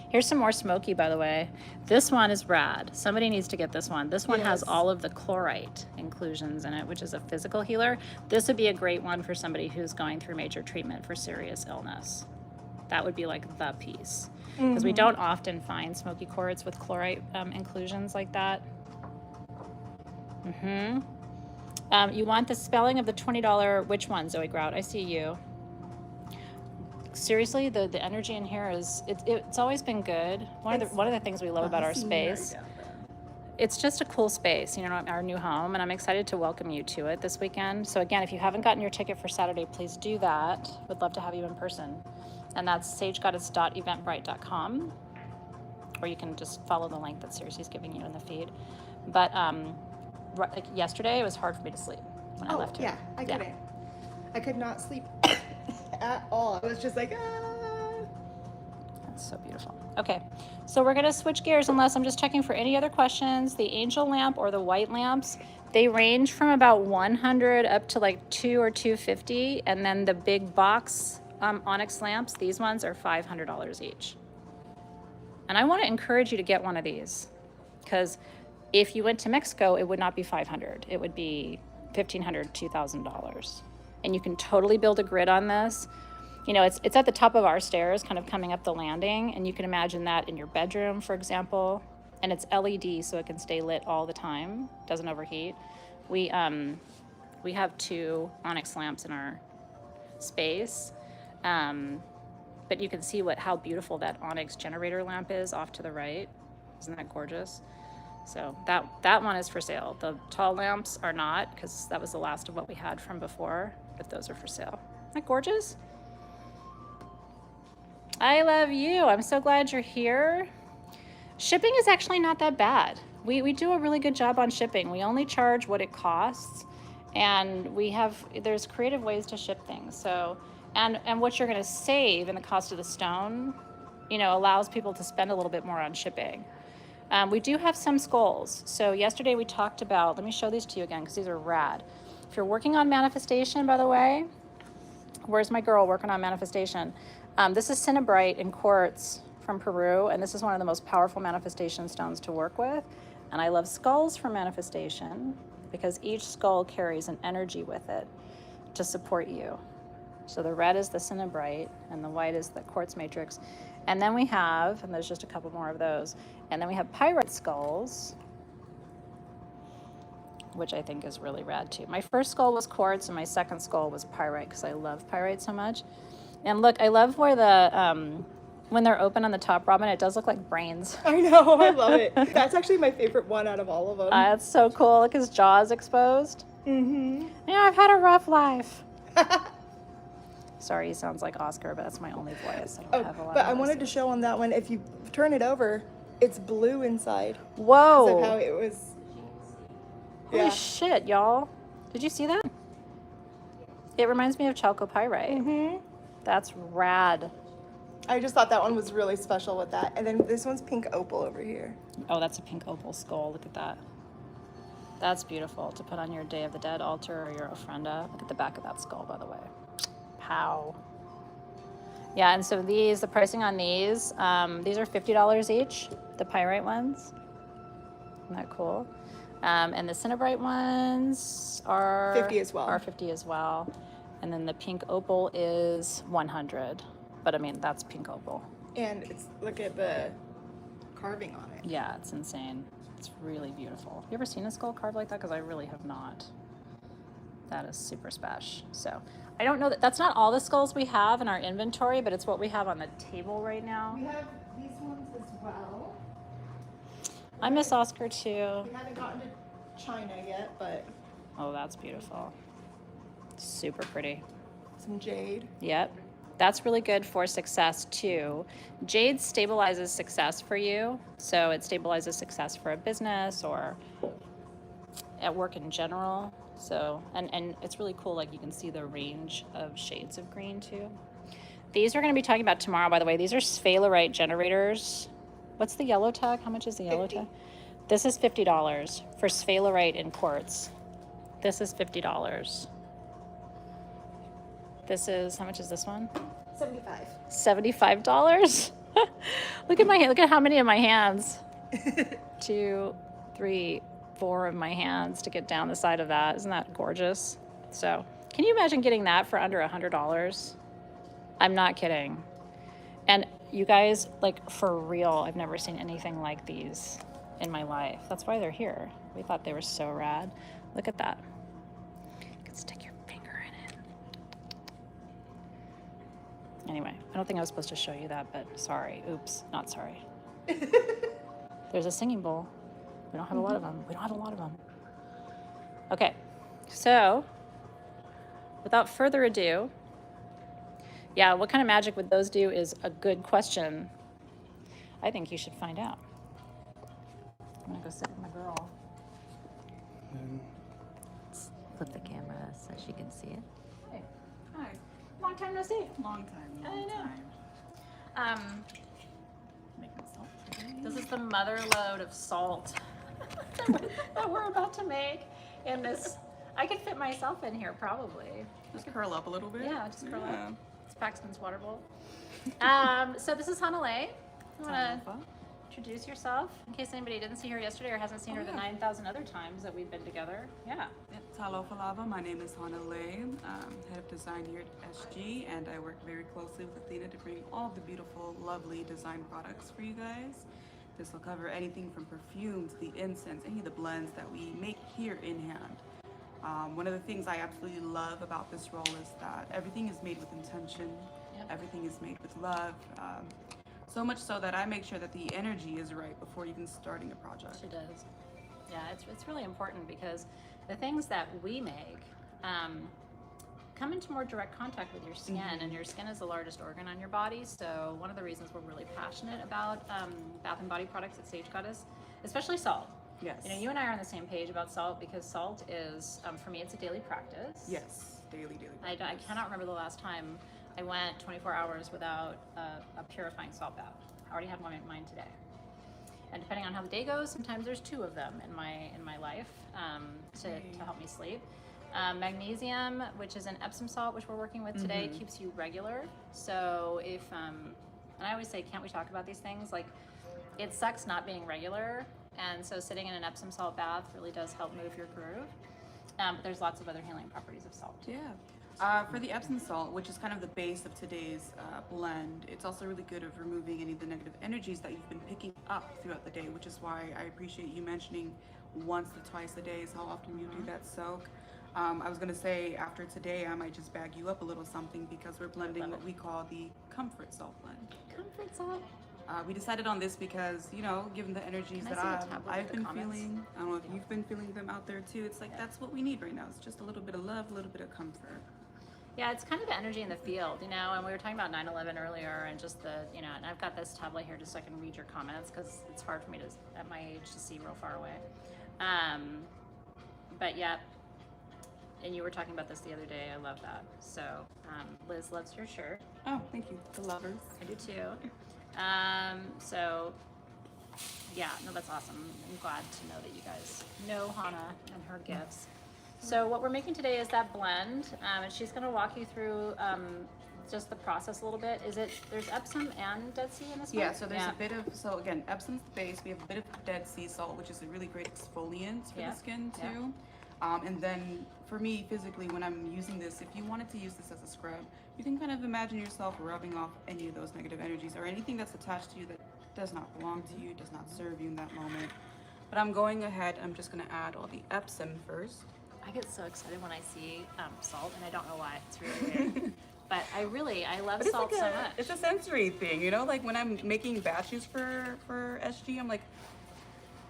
Here's some more smoky, by the way. This one is rad. Somebody needs to get this one. This one has all of the chlorite inclusions in it, which is a physical healer. This would be a great one for somebody who's going through major treatment for serious illness. That would be like the piece. Because we don't often find smoky quartz with chlorite inclusions like that. You want the spelling of the $20, which one, Zoe Grout? I see you. Seriously, the energy in here is, it's always been good. One of the things we love about our space, it's just a cool space, you know, our new home, and I'm excited to welcome you to it this weekend. So again, if you haven't gotten your ticket for Saturday, please do that. Would love to have you in person. And that's sagegoddess.eventbrite.com, or you can just follow the link that Circe's giving you in the feed. But like yesterday, it was hard for me to sleep when I left here. Yeah, I couldn't. I could not sleep at all. I was just like, ah. That's so beautiful. Okay, so we're gonna switch gears unless I'm just checking for any other questions. The angel lamp or the white lamps, they range from about 100 up to like 2 or 250, and then the big box onyx lamps, these ones are $500 each. And I want to encourage you to get one of these, because if you went to Mexico, it would not be 500. It would be $1,500, $2,000. And you can totally build a grid on this. You know, it's at the top of our stairs, kind of coming up the landing, and you can imagine that in your bedroom, for example. And it's LED, so it can stay lit all the time, doesn't overheat. We have 2 onyx lamps in our space. But you can see how beautiful that onyx generator lamp is off to the right. Isn't that gorgeous? So that one is for sale. The tall lamps are not, because that was the last of what we had from before, but those are for sale. Isn't that gorgeous? I love you. I'm so glad you're here. Shipping is actually not that bad. We do a really good job on shipping. We only charge what it costs, and there's creative ways to ship things. So, and what you're gonna save in the cost of the stone, you know, allows people to spend a little bit more on shipping. We do have some skulls. So yesterday we talked about, let me show these to you again because these are rad. If you're working on manifestation, by the way, where's my girl working on manifestation? This is cinnabrite in quartz from Peru, and this is one of the most powerful manifestation stones to work with. And I love skulls for manifestation because each skull carries an energy with it to support you. So the red is the cinnabrite and the white is the quartz matrix. And then we have, and there's just a couple more of those, and then we have pyrite skulls, which I think is really rad too. My first skull was quartz and my second skull was pyrite because I love pyrite so much. And look, I love where when they're open on the top, Robin, it does look like brains. I know, I love it. That's actually my favorite one out of all of them. That's so cool. Look, his jaw's exposed. Mm-hmm. Yeah, I've had a rough life. Sorry, he sounds like Oscar, but that's my only voice. I don't have a lot but of I wanted to voices. show on that one, if you turn it over, it's blue inside. Whoa. Because of how it was. Holy shit, y'all. Did you see that? It reminds me of chalcopyrite. Mm-hmm. That's rad. I just thought that one was really special with that. And then this one's pink opal over here. Oh, that's a pink opal skull. Look at that. That's beautiful to put on your Day of the Dead altar or your ofrenda. Look at the back of that skull, by the way. Pow. Yeah, and so the pricing on these are $50 each, the pyrite ones. Isn't that cool? And the cinnabrite ones are 50 as well. Are 50 as well. And then the pink opal is 100. But I mean, that's pink opal. And look at the carving on it. Yeah, it's insane. It's really beautiful. You ever seen a skull carved like that? Because I really have not. That is super special. So I don't know that's not all the skulls we have in our inventory, but it's what we have on the table right now. We have these ones as well. I miss Oscar too. We haven't gotten to China yet, but Oh, that's beautiful. Super pretty. some jade. Yep. That's really good for success too. Jade stabilizes success for you. So it stabilizes success for a business or at work in general. So, and it's really cool. Like you can see the range of shades of green too. These we're going to be talking about tomorrow, by the way. These are spalerite generators. What's the yellow tag? How much is the yellow 50. tag? This is $50 for spalerite in quartz. This is $50. This is, how much is this one? 75. $75. Look at my hand. Look at how many of my hands. 2, 3, 4 of my hands to get down the side of that. Isn't that gorgeous? So can you imagine getting that for under $100? I'm not kidding. And you guys, like for real, I've never seen anything like these in my life. That's why they're here. We thought they were so rad. Look at that. You can stick your finger in it. Anyway, I don't think I was supposed to show you that, but sorry. Oops, not sorry. There's a singing bowl. We don't have a lot of them. We don't have a lot of them. Okay, so without further ado, yeah, what kind of magic would those do is a good question. I think you should find out. I'm gonna go sit with my girl. Flip the camera so she can see it. Hey, hi. Long time no see. Long time, I long know. time. Make This is the mother load of salt that we're about to make in this. I could fit myself in here probably. Just curl up a little bit. Yeah, just curl Yeah. up. It's Paxton's water bowl. So this is Hanalei. You want to introduce yourself in case anybody didn't see her yesterday or hasn't seen her the 9,000 other times that we've been together. Yeah. Talofa lava. My name is Hanalei, head of design here at SG, and I work very closely with Athena to bring all the beautiful, lovely design products for you guys. This will cover anything from perfume to the incense, any of the blends that we make here in hand. One of the things I absolutely love about this role is that everything is made with intention. Yep. Everything is made with love. So much so that I make sure that the energy is right before even starting a project. She does. Yeah, it's really important because the things that we make come into more direct contact with your skin, and your skin is the largest organ on your body. So one of the reasons we're really passionate about bath and body products at Sage Goddess, especially salt. Yes. You know, you and I are on the same page about salt because salt is, for me, it's a daily practice. Yes, daily I practice. cannot remember the last time I went 24 hours without a purifying salt bath. I already had one in mind today. And depending on how the day goes, sometimes there's 2 of them in my life to help me sleep. Magnesium, which is an Epsom salt, which we're working with today, keeps you regular. So if, and I always say, can't we talk about these things? Like, it sucks not being regular. And so sitting in an Epsom salt bath really does help move your groove. But there's lots of other healing properties of salt. Yeah. For the Epsom salt, which is kind of the base of today's blend, it's also really good at removing any of the negative energies that you've been picking up throughout the day, which is why I appreciate you mentioning once to twice a day is how often you do that soak. I was going to say after today, I might just bag you up a little something because we're blending what we call the comfort salt blend. Comfort salt? We decided on this because, you know, given the energies Can I that see the tablet I've with the been comments? feeling, I don't know if you've been feeling them out there too. It's like, that's what we need right now. It's just a little bit of love, a little bit of comfort. Yeah, it's kind of the energy in the field, you know, and we were talking about 9/11 earlier and just the, you know, and I've got this tablet here just so I can read your comments because it's hard for me to, at my age, to see real far away. But yeah, and you were talking about this the other day. I love that. So Liz loves your shirt. Oh, thank you. The lovers. I do too. So yeah, no, that's awesome. I'm glad to know that you guys know Hana and her gifts. So what we're making today is that blend, and she's going to walk you through just the process a little bit. There's Epsom and Dead Sea in this one? Yeah, so there's a bit of, so again, Epsom's the base. We have a bit of Dead Sea salt, which is a really great exfoliant for the skin too. And then for me, physically, when I'm using this, if you wanted to use this as a scrub, you can kind of imagine yourself rubbing off any of those negative energies or anything that's attached to you that does not belong to you, does not serve you in that moment. But I'm going ahead, I'm just going to add all the Epsom first. I get so excited when I see salt, and I don't know why. It's really weird. But I love But salt it's like so much. It's a sensory thing, you know? Like when I'm making batches for SG, I'm like,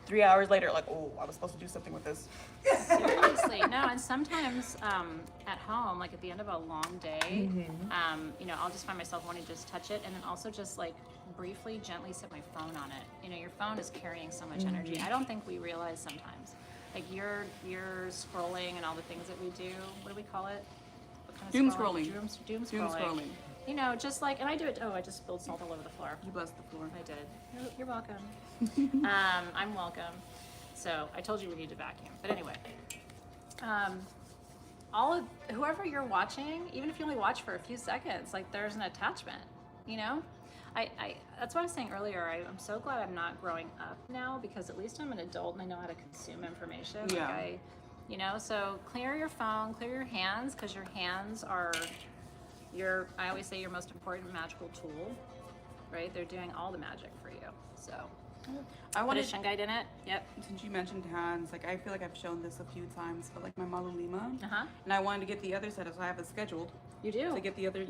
3 hours later, like, oh, I was supposed to do something with this. Seriously, no, and sometimes at home, like at the end of a long day, you know, I'll just find myself wanting to just touch it and then also just like briefly, gently set my phone on it. You know, your phone is carrying so much energy. I don't think we realize sometimes. Like you're scrolling and all the things that we do. What do we call it? What kind of Doom scrolling. Doom scrolling. You know, just like, and I do it. Oh, I just spilled salt all over the floor. You blessed the floor. I did. You're welcome. I'm welcome. So I told you we need to vacuum. But anyway, whoever you're watching, even if you only watch for a few seconds, like there's an attachment, you know? That's what I was saying earlier. I'm so glad I'm not growing up now because at least I'm an adult and I know how to consume information. Yeah. Like you know, so clear your phone, clear your hands, because your hands are I always say your most important magical tool, right? They're doing all the magic for you. So I put want a to, shungite in it. Yep. since you mentioned hands, like I feel like I've shown this a few times, but like my Malulima, Uh-huh. and I wanted to get the other set, so I have it scheduled You do. to get the other,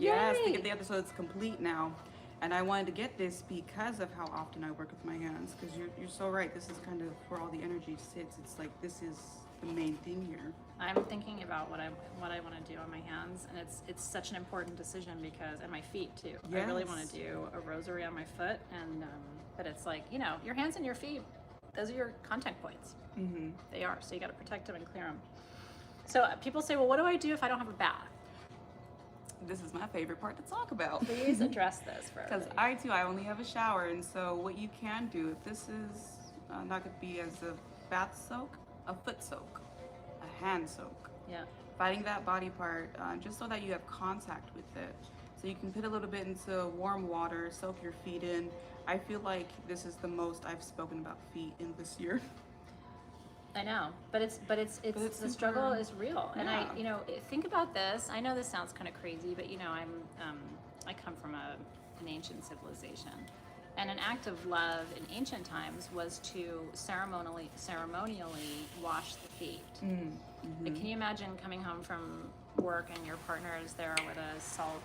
so it's complete now. And I wanted to get this because of how often I work with my hands, because you're so right. This is kind of where all the energy sits. It's like this is the main thing here. I'm thinking about what I want to do on my hands, and it's such an important decision because, and my feet too. I really want Yes. to do a rosary on my foot, and but it's like, you know, your hands and your feet, those are your contact points. Mm-hmm. They are, so you got to protect them and clear them. So people say, well, what do I do if I don't have a bath? this is my favorite part to talk about. Please address this for Because everybody. I only have a shower, and so what you can do, if this is not going to be as a bath soak, a foot soak, a hand soak, Yeah. fighting that body part, just so that you have contact with it. So you can put a little bit into warm water, soak your feet in. I feel like this is the most I've spoken about feet in this year. I know, but it's the super- struggle is real, and Yeah. think about this. I know this sounds kind of crazy, but I come from an ancient civilization, and an act of love in ancient times was to ceremonially wash the feet. Like, can you imagine coming home from work and your partner is there with a salt,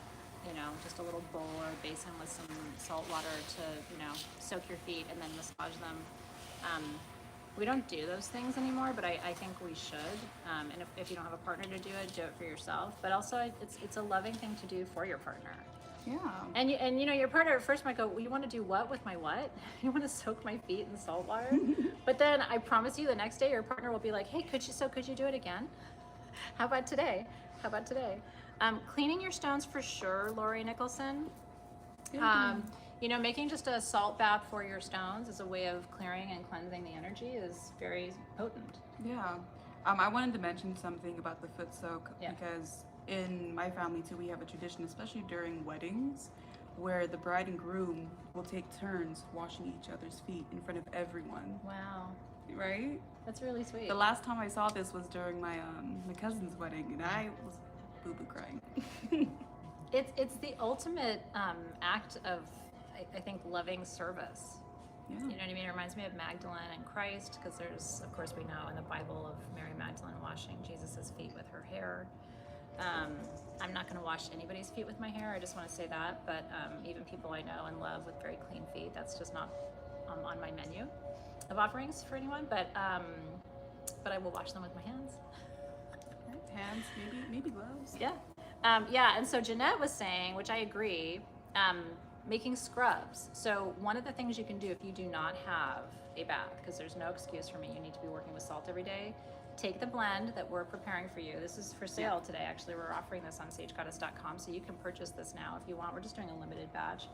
just a little bowl or a basin with some salt water to, soak your feet and then massage them. We don't do those things anymore, but I think we should. And if you don't have a partner to do it for yourself. But also, it's a loving thing to do for your partner. Yeah. And your partner at first might go, well, you want to do what with my what? You want to soak my feet in salt water? But then I promise you, the next day your partner will be like, hey, could you do it again? How about today? Cleaning your stones for sure, Lori Nicholson. Making just a salt bath for your stones as a way of clearing and cleansing the energy is very potent. Yeah. I wanted to mention something about the foot soak because in my family too, we have a tradition, especially during weddings, where the bride and groom will take turns washing each other's feet in front of everyone. Wow. Right? That's really sweet. The last time I saw this was during my cousin's wedding, and I was boo-boo crying. It's the ultimate act of, I think, loving service. Yeah. You know what I mean? It reminds me of Magdalene and Christ, because there's, of course, we know in the Bible of Mary Magdalene washing Jesus' feet with her hair. I'm not going to wash anybody's feet with my hair. I just want to say that. But even people I know and love with very clean feet, that's just not on my menu of offerings for anyone. But I will wash them with my hands. Hands, maybe gloves. Yeah. And so Jeanette was saying, which I agree, making scrubs. So one of the things you can do if you do not have a bath, because there's no excuse for me, you need to be working with salt every day, take the blend that we're preparing for you. This is for sale today. Actually, we're offering this on sagegoddess.com, so you can purchase this now if you want. We're just doing a limited batch.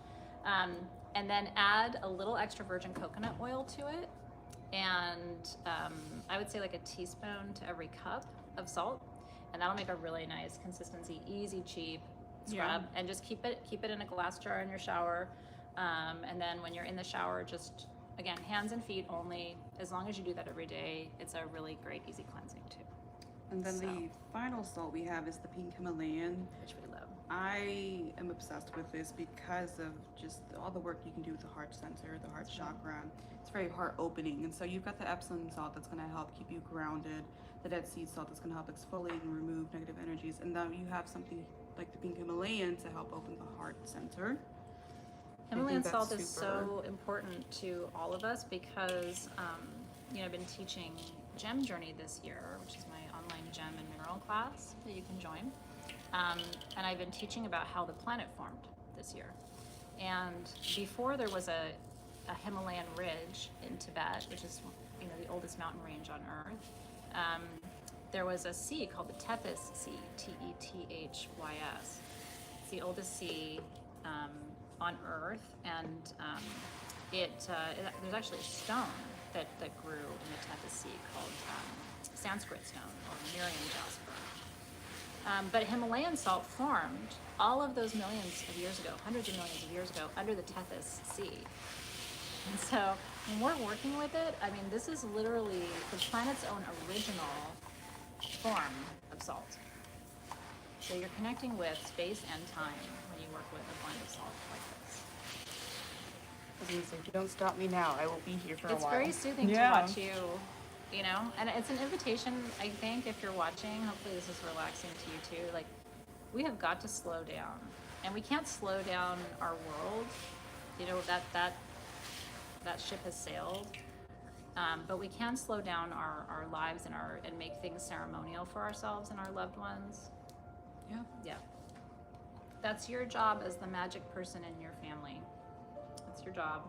And then add a little extra virgin coconut oil to it. And I would say like a teaspoon to every cup of salt. And that'll make a really nice consistency, easy, cheap scrub. And just keep it in a glass jar in your shower. And then when you're in the shower, just, again, hands and feet only. As long as you do that every day, it's a really great, easy cleansing too. And then the final salt we have is the pink Himalayan, which we love. I am obsessed with this because of just all the work you can do with the heart center, the heart chakra. It's very heart opening. And so you've got the Epsom salt that's going to help keep you grounded, the Dead Sea salt that's going to help exfoliate and remove negative energies. And then you have something like the pink Himalayan to help open the heart center. Himalayan salt is so important to all of us because, I've been teaching Gem Journey this year, which is my online gem and mineral class that you can join. And I've been teaching about how the planet formed this year. And before there was a Himalayan ridge in Tibet, which is, the oldest mountain range on Earth, there was a sea called the Tethys Sea, Tethys. It's the oldest sea on Earth, and there's actually a stone that grew in the Tethys Sea called Sanskrit stone or Miriam jasper. But Himalayan salt formed all of those millions of years ago, hundreds of millions of years ago, under the Tethys Sea. And so when we're working with it, this is literally the planet's own original form of salt. So you're connecting with space and time when you work with a blend of salt like this. I was going to say, if you don't stop me now, I will be here for a while. It's very soothing to watch you, and it's an invitation, I think, if you're watching, hopefully this is relaxing to you too. Like, we have got to slow down, and we can't slow down our world. That ship has sailed. But we can slow down our lives and make things ceremonial for ourselves and our loved ones. Yeah. That's your job as the magic person in your family. That's your job.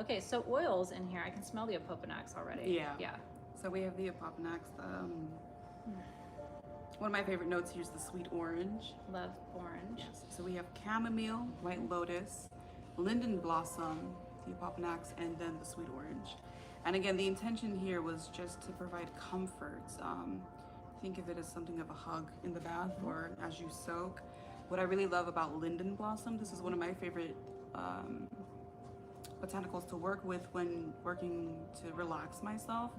Okay, so oils in here. I can smell the opoponax already. Yeah. So we have the opoponax. One of my favorite notes here is the sweet orange. Love orange. Yes. So we have chamomile, white lotus, linden blossom, theopopanax, and then the sweet orange. And again, the intention here was just to provide comfort. Think of it as something of a hug in the bath or as you soak. What I really love about linden blossom, this is one of my favorite botanicals to work with when working to relax myself.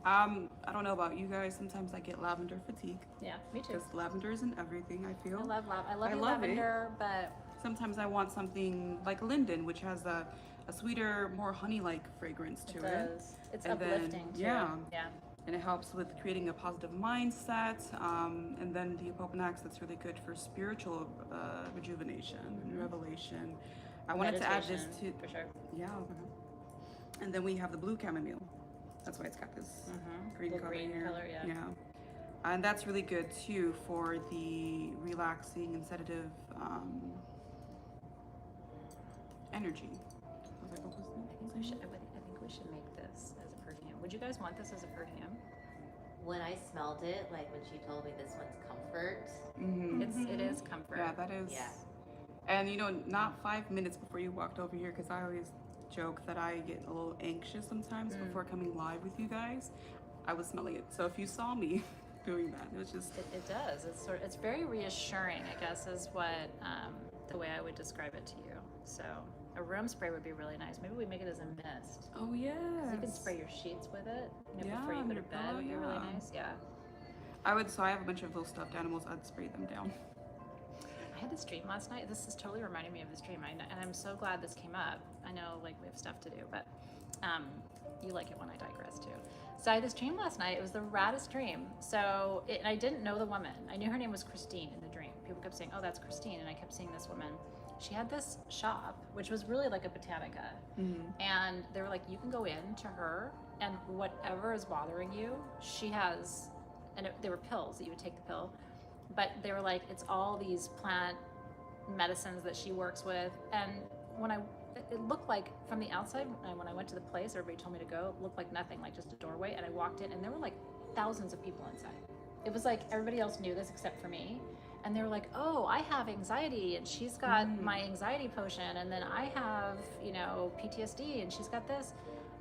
I don't know about you guys, sometimes I get lavender fatigue. Yeah, me too. Because lavender is in everything, I feel. I love lavender, but sometimes I want something like linden, which has a sweeter, more honey-like fragrance to it. does. It's And then, uplifting too. yeah. Yeah. And it helps with creating a positive mindset. And then the Apopanax, that's really good for spiritual rejuvenation and revelation. I wanted to add this Meditation, to, for sure. yeah. And then we have the blue chamomile. That's why it's got this green The color green here. color, yeah. And that's really good too for the relaxing and sedative energy. Was I focused there? I think we should make this as a perfume. Would you guys want this as a perfume? When I smelled it, like when she told me this one's comfort. It is comfort. Yeah, that is. Yeah. And you know, not 5 minutes before you walked over here, because I always joke that I get a little anxious sometimes before coming live with you guys. I was smelling it. So if you saw me doing that, it was just. It does. It's very reassuring, I guess, is what the way I would describe it to you. So a room spray would be really nice. Maybe we make it as a mist. Oh yeah. You can spray your sheets with it. You know, Yeah, before you go to your bed, pillow, would be really yeah. nice. Yeah. I would. So I have a bunch of those stuffed animals. I'd spray them down. I had this dream last night. This is totally reminding me of this dream. And I'm so glad this came up. I know, like, we have stuff to do, but you like it when I digress too. So I had this dream last night. It was the raddest dream. So and I didn't know the woman. I knew her name was Christine in the dream. People kept saying, "Oh, that's Christine," and I kept seeing this woman. She had this shop, which was really like a botanica, and they were like, "You can go in to her, and whatever is bothering you, she has." And they were pills that you would take the pill, but they were like, it's all these plant medicines that she works with. And it looked like from the outside, when I went to the place, everybody told me to go, it looked like nothing, like just a doorway. And I walked in and there were like thousands of people inside. It was like everybody else knew this except for me. And they were like, "Oh, I have anxiety and she's got my anxiety potion. And then I have, PTSD and she's got this."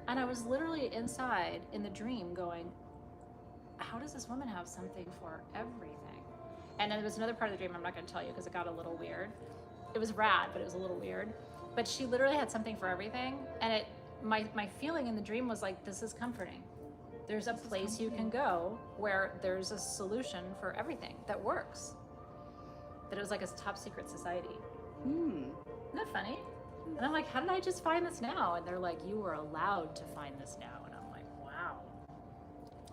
And I was literally inside in the dream going, how does this woman have something for everything? And then there was another part of the dream I'm not going to tell you because it got a little weird. It was rad, but it was a little weird. But she literally had something for everything. And my feeling in the dream was like, this is comforting. There's a place you can go where there's a solution for everything that works. That it was like a top secret society. Isn't that funny? And I'm like, how did I just find this now? And they're like, you were allowed to find this now. And I'm like, wow.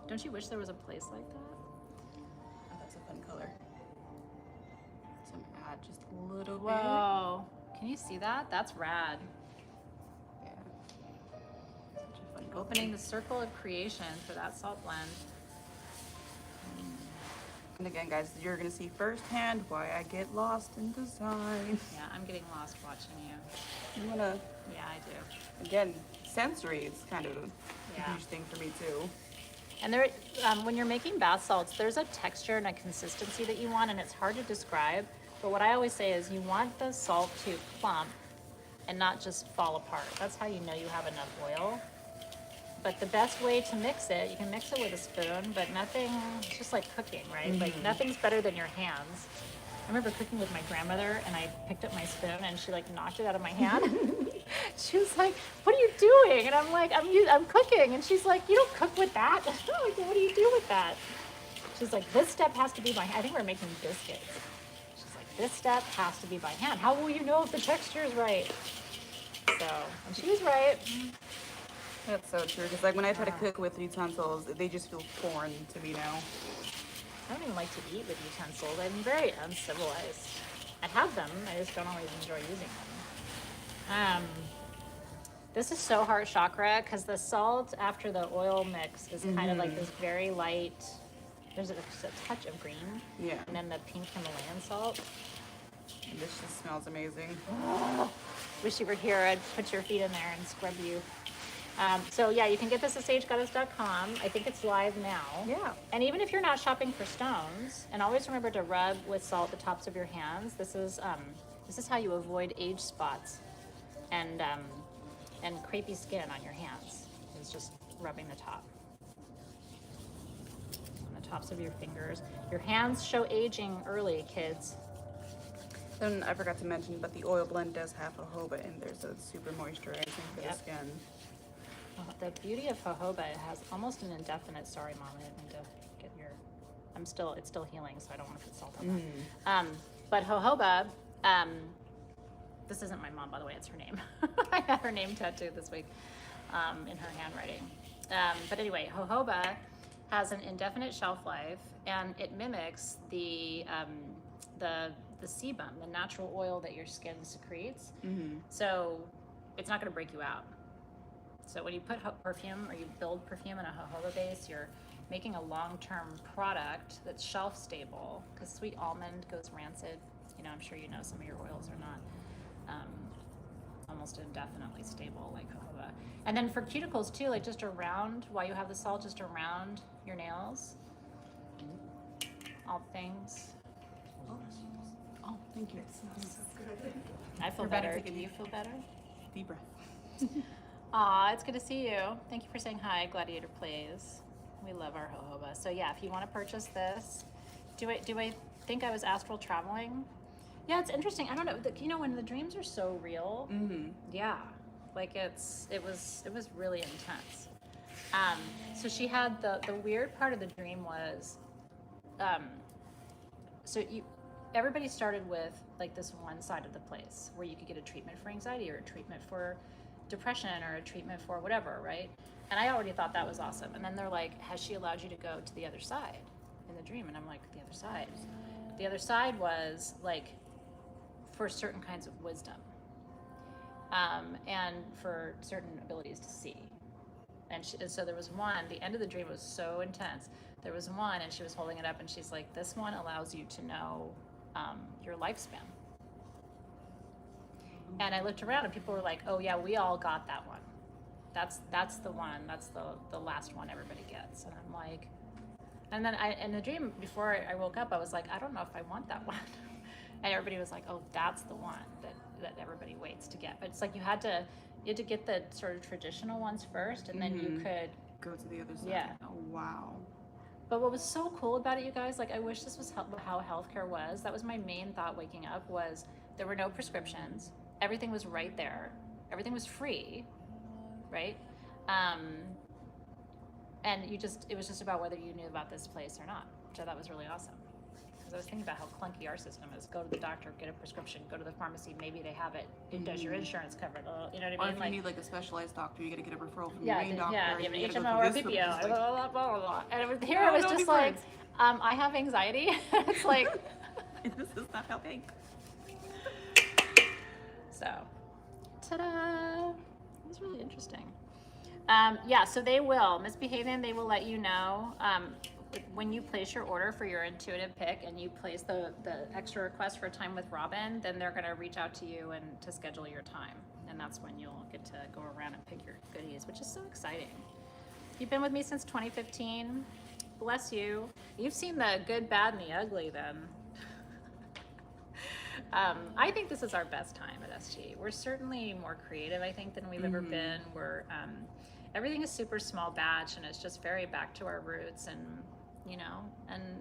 Don't you wish there was a place like that? Oh, that's a fun color. So I'm gonna add just a little bit. Whoa. Can you see that? That's rad. Yeah. Such a fun Opening the circle of creation for that salt blend. And again, guys, you're gonna see firsthand why I get lost in design. Yeah, I'm getting lost watching you. You wanna? Yeah, I do. Again, sensory is kind of a Yeah. huge thing for me too. And there, when you're making bath salts, there's a texture and a consistency that you want, and it's hard to describe. But what I always say is you want the salt to clump and not just fall apart. That's how you know you have enough oil. But the best way to mix it, you can mix it with a spoon, but nothing, it's just like cooking, right? Like nothing's better than your hands. I remember cooking with my grandmother and I picked up my spoon and she like knocked it out of my hand. She was like, "What are you doing?" And I'm like, I'm cooking. And she's like, "You don't cook with that." I'm like, "What do you do with that?" She's like, "This step has to be by hand." I think we're making biscuits. She's like, "This step has to be by hand. How will you know if the texture is right?" So, and she was right. That's so true. Because like when I try to cook with utensils, they just feel foreign to me now. I don't even like to eat with utensils. I'm very uncivilized. I have them, I just don't always enjoy using them. This is so heart chakra because the salt after the oil mix is kind of like this very light, there's a touch of green. Yeah. And then the pink Himalayan salt. And this just smells amazing. Wish you were here. I'd put your feet in there and scrub you. So yeah, you can get this at sagegoddess.com. I think it's live now. Yeah. And even if you're not shopping for stones, and always remember to rub with salt the tops of your hands. This is how you avoid age spots and crepey skin on your hands. It's just rubbing the top. On the tops of your fingers. Your hands show aging early, kids. Then I forgot to mention, but the oil blend does have jojoba in there, so it's super moisturizing for the skin. The beauty of jojoba, it has almost an indefinite. Sorry, Mom, I didn't mean to get your. It's still healing, so I don't want to put salt on that. But jojoba, this isn't my mom, by the way. It's her name. I had her name tattooed this week, in her handwriting. But anyway, jojoba has an indefinite shelf life, and it mimics the sebum, the natural oil that your skin secretes. So it's not going to break you out. So when you put perfume or you build perfume in a jojoba base, you're making a long-term product that's shelf stable, because sweet almond goes rancid. You know, I'm sure you know some of your oils are not almost indefinitely stable like jojoba. And then for cuticles too, like just around, while you have the salt, just around your nails, all things. Oh, thank you. I feel You're better. better. Do you feel better? Deep breath. Aw, it's good to see you. Thank you for saying hi, Gladiator Plays. We love our jojoba. So yeah, if you want to purchase this, do I think I was astral traveling? Yeah, it's interesting. I don't know. You know, when the dreams are so real, yeah, like it was really intense. So she had the weird part of the dream was, everybody started with like this one side of the place where you could get a treatment for anxiety or a treatment for depression or a treatment for whatever, right? And I already thought that was awesome. And then they're like, has she allowed you to go to the other side in the dream? And I'm like, the other side? The other side was like for certain kinds of wisdom, and for certain abilities to see. And so there was one, the end of the dream was so intense. There was one, and she was holding it up, and she's like, this one allows you to know your lifespan. And I looked around, and people were like, oh yeah, we all got that one. That's the one, that's the last one everybody gets. And I'm like, and then in the dream, before I woke up, I was like, I don't know if I want that one. And everybody was like, oh, that's the one that everybody waits to get. But it's like you had to get the sort of traditional ones first, and then you could go to the other side. Yeah. Oh, wow. But what was so cool about it, you guys, like I wish this was how healthcare was. That was my main thought waking up, was there were no prescriptions. Everything was right there. Everything was free, right? And it was just about whether you knew about this place or not, which I thought was really awesome. Because I was thinking about how clunky our system is. Go to the doctor, get a prescription, go to the pharmacy, maybe they have it. Does your insurance cover it? You know what I mean? Or if you need like a specialized doctor, you gotta get a referral from yeah, your main doctor. Yeah, you have you an gotta HMO go or through this PPO, like, blah, blah, blah. And here I was just like, I have anxiety. It's like, this is not helping. So, ta-da! It was really interesting. Yeah, so they will, Misbehaving, they will let you know when you place your order for your intuitive pick and you place the extra request for a time with Robin, then they're going to reach out to you and to schedule your time. And that's when you'll get to go around and pick your goodies, which is so exciting. You've been with me since 2015. Bless you. You've seen the good, bad, and the ugly then. I think this is our best time at SG. We're certainly more creative, I think, than we've ever been. We're everything is super small batch, and it's just very back to our roots, and you know,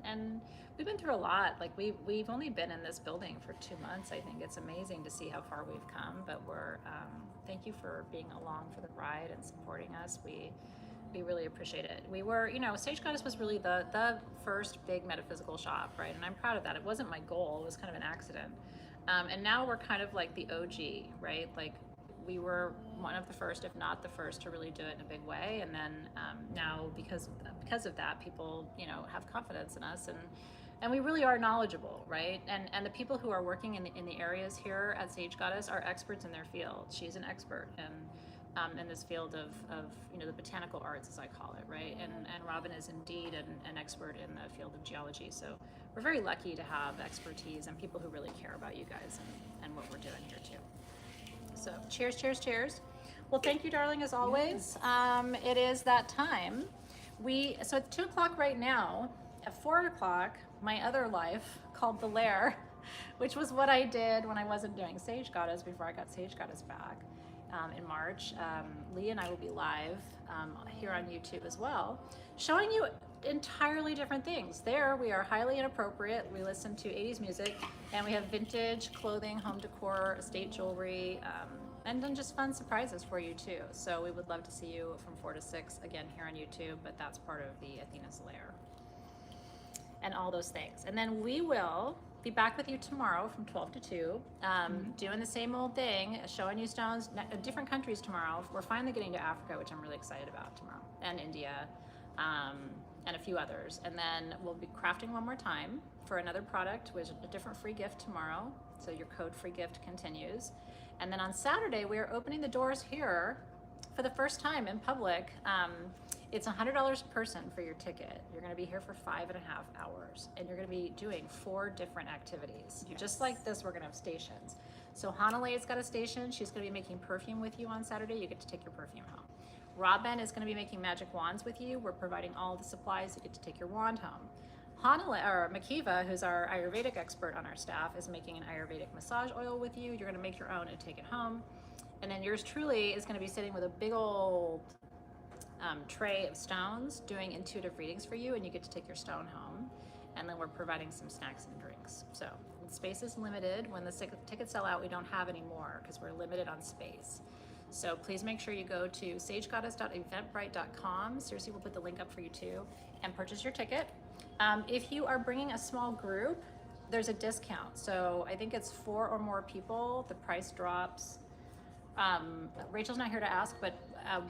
and we've been through a lot. Like we've only been in this building for 2 months. I think it's amazing to see how far we've come. But we're thank you for being along for the ride and supporting us. We really appreciate it. We were, you know, Sage Goddess was really the first big metaphysical shop, right? And I'm proud of that. It wasn't my goal. It was kind of an accident. And now we're kind of like the OG, right? Like we were one of the first, if not the first, to really do it in a big way. And then now, because of that, people, you know, have confidence in us, and we really are knowledgeable, right? And the people who are working in the areas here at Sage Goddess are experts in their field. She's an expert in this field of you know, the botanical arts, as I call it, right? And Robin is indeed an expert in the field of geology. So we're very lucky to have expertise and people who really care about you guys and what we're doing here too. So cheers, cheers, cheers. Well, thank you, darling, as always. It is that time. So it's 2 o'clock right now. At 4 o'clock, my other life called The Lair, which was what I did when I wasn't doing Sage Goddess before I got Sage Goddess back in March. Lee and I will be live here on YouTube as well, showing you entirely different things. There we are highly inappropriate. We listen to 80s music, and we have vintage clothing, home decor, estate jewelry, and then just fun surprises for you too. So we would love to see you from 4 to 6 again here on YouTube, but that's part of the Athena's Lair and all those things. And then we will be back with you tomorrow from 12 to 2, doing the same old thing, showing you stones, different countries tomorrow. We're finally getting to Africa, which I'm really excited about tomorrow, and India, and a few others. And then we'll be crafting one more time for another product with a different free gift tomorrow. So your code free gift continues. And then on Saturday, we are opening the doors here for the first time in public. It's $100 a person for your ticket. You're gonna be here for 5.5 hours, and you're gonna be doing 4 different activities. Yes. Just like this, we're gonna have stations. So Hanale's got a station. She's gonna be making perfume with you on Saturday. You get to take your perfume home. Robin is gonna be making magic wands with you. We're providing all the supplies. You get to take your wand home. Makiva, who's our Ayurvedic expert on our staff, is making an Ayurvedic massage oil with you. You're gonna make your own and take it home. And then yours truly is gonna be sitting with a big old tray of stones doing intuitive readings for you, and you get to take your stone home. And then we're providing some snacks and drinks. So the space is limited. When the tickets sell out, we don't have any more because we're limited on space. So please make sure you go to sagegoddess.eventbrite.com. Seriously, we'll put the link up for you too, and purchase your ticket. If you are bringing a small group, there's a discount. So I think it's 4 or more people, the price drops. Rachel's not here to ask, but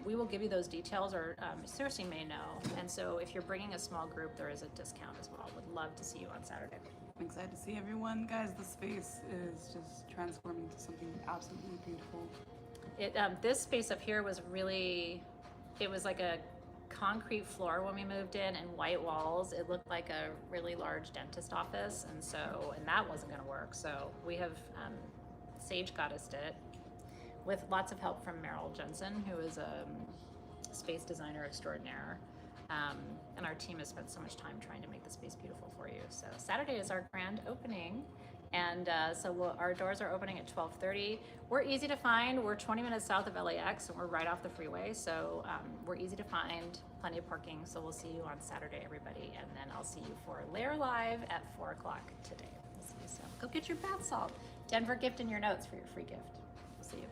we will give you those details, or Cersei may know. And so if you're bringing a small group, there is a discount as well. Would love to see you on Saturday. I'm excited to see everyone. Guys, the space is just transforming to something absolutely beautiful. This space up here was really, it was like a concrete floor when we moved in and white walls. It looked like a really large dentist office, and that wasn't going to work. So we have Sage Goddessed it with lots of help from Meryl Jensen, who is a space designer extraordinaire. And our team has spent so much time trying to make the space beautiful for you. So Saturday is our grand opening. And our doors are opening at 12:30. We're easy to find. We're 20 minutes south of LAX, and we're right off the freeway. So we're easy to find, plenty of parking. So we'll see you on Saturday, everybody. And then I'll see you for Lair Live at 4 o'clock today. We'll see you soon. Go get your bath salt. Denver gift in your notes for your free gift. We'll see you.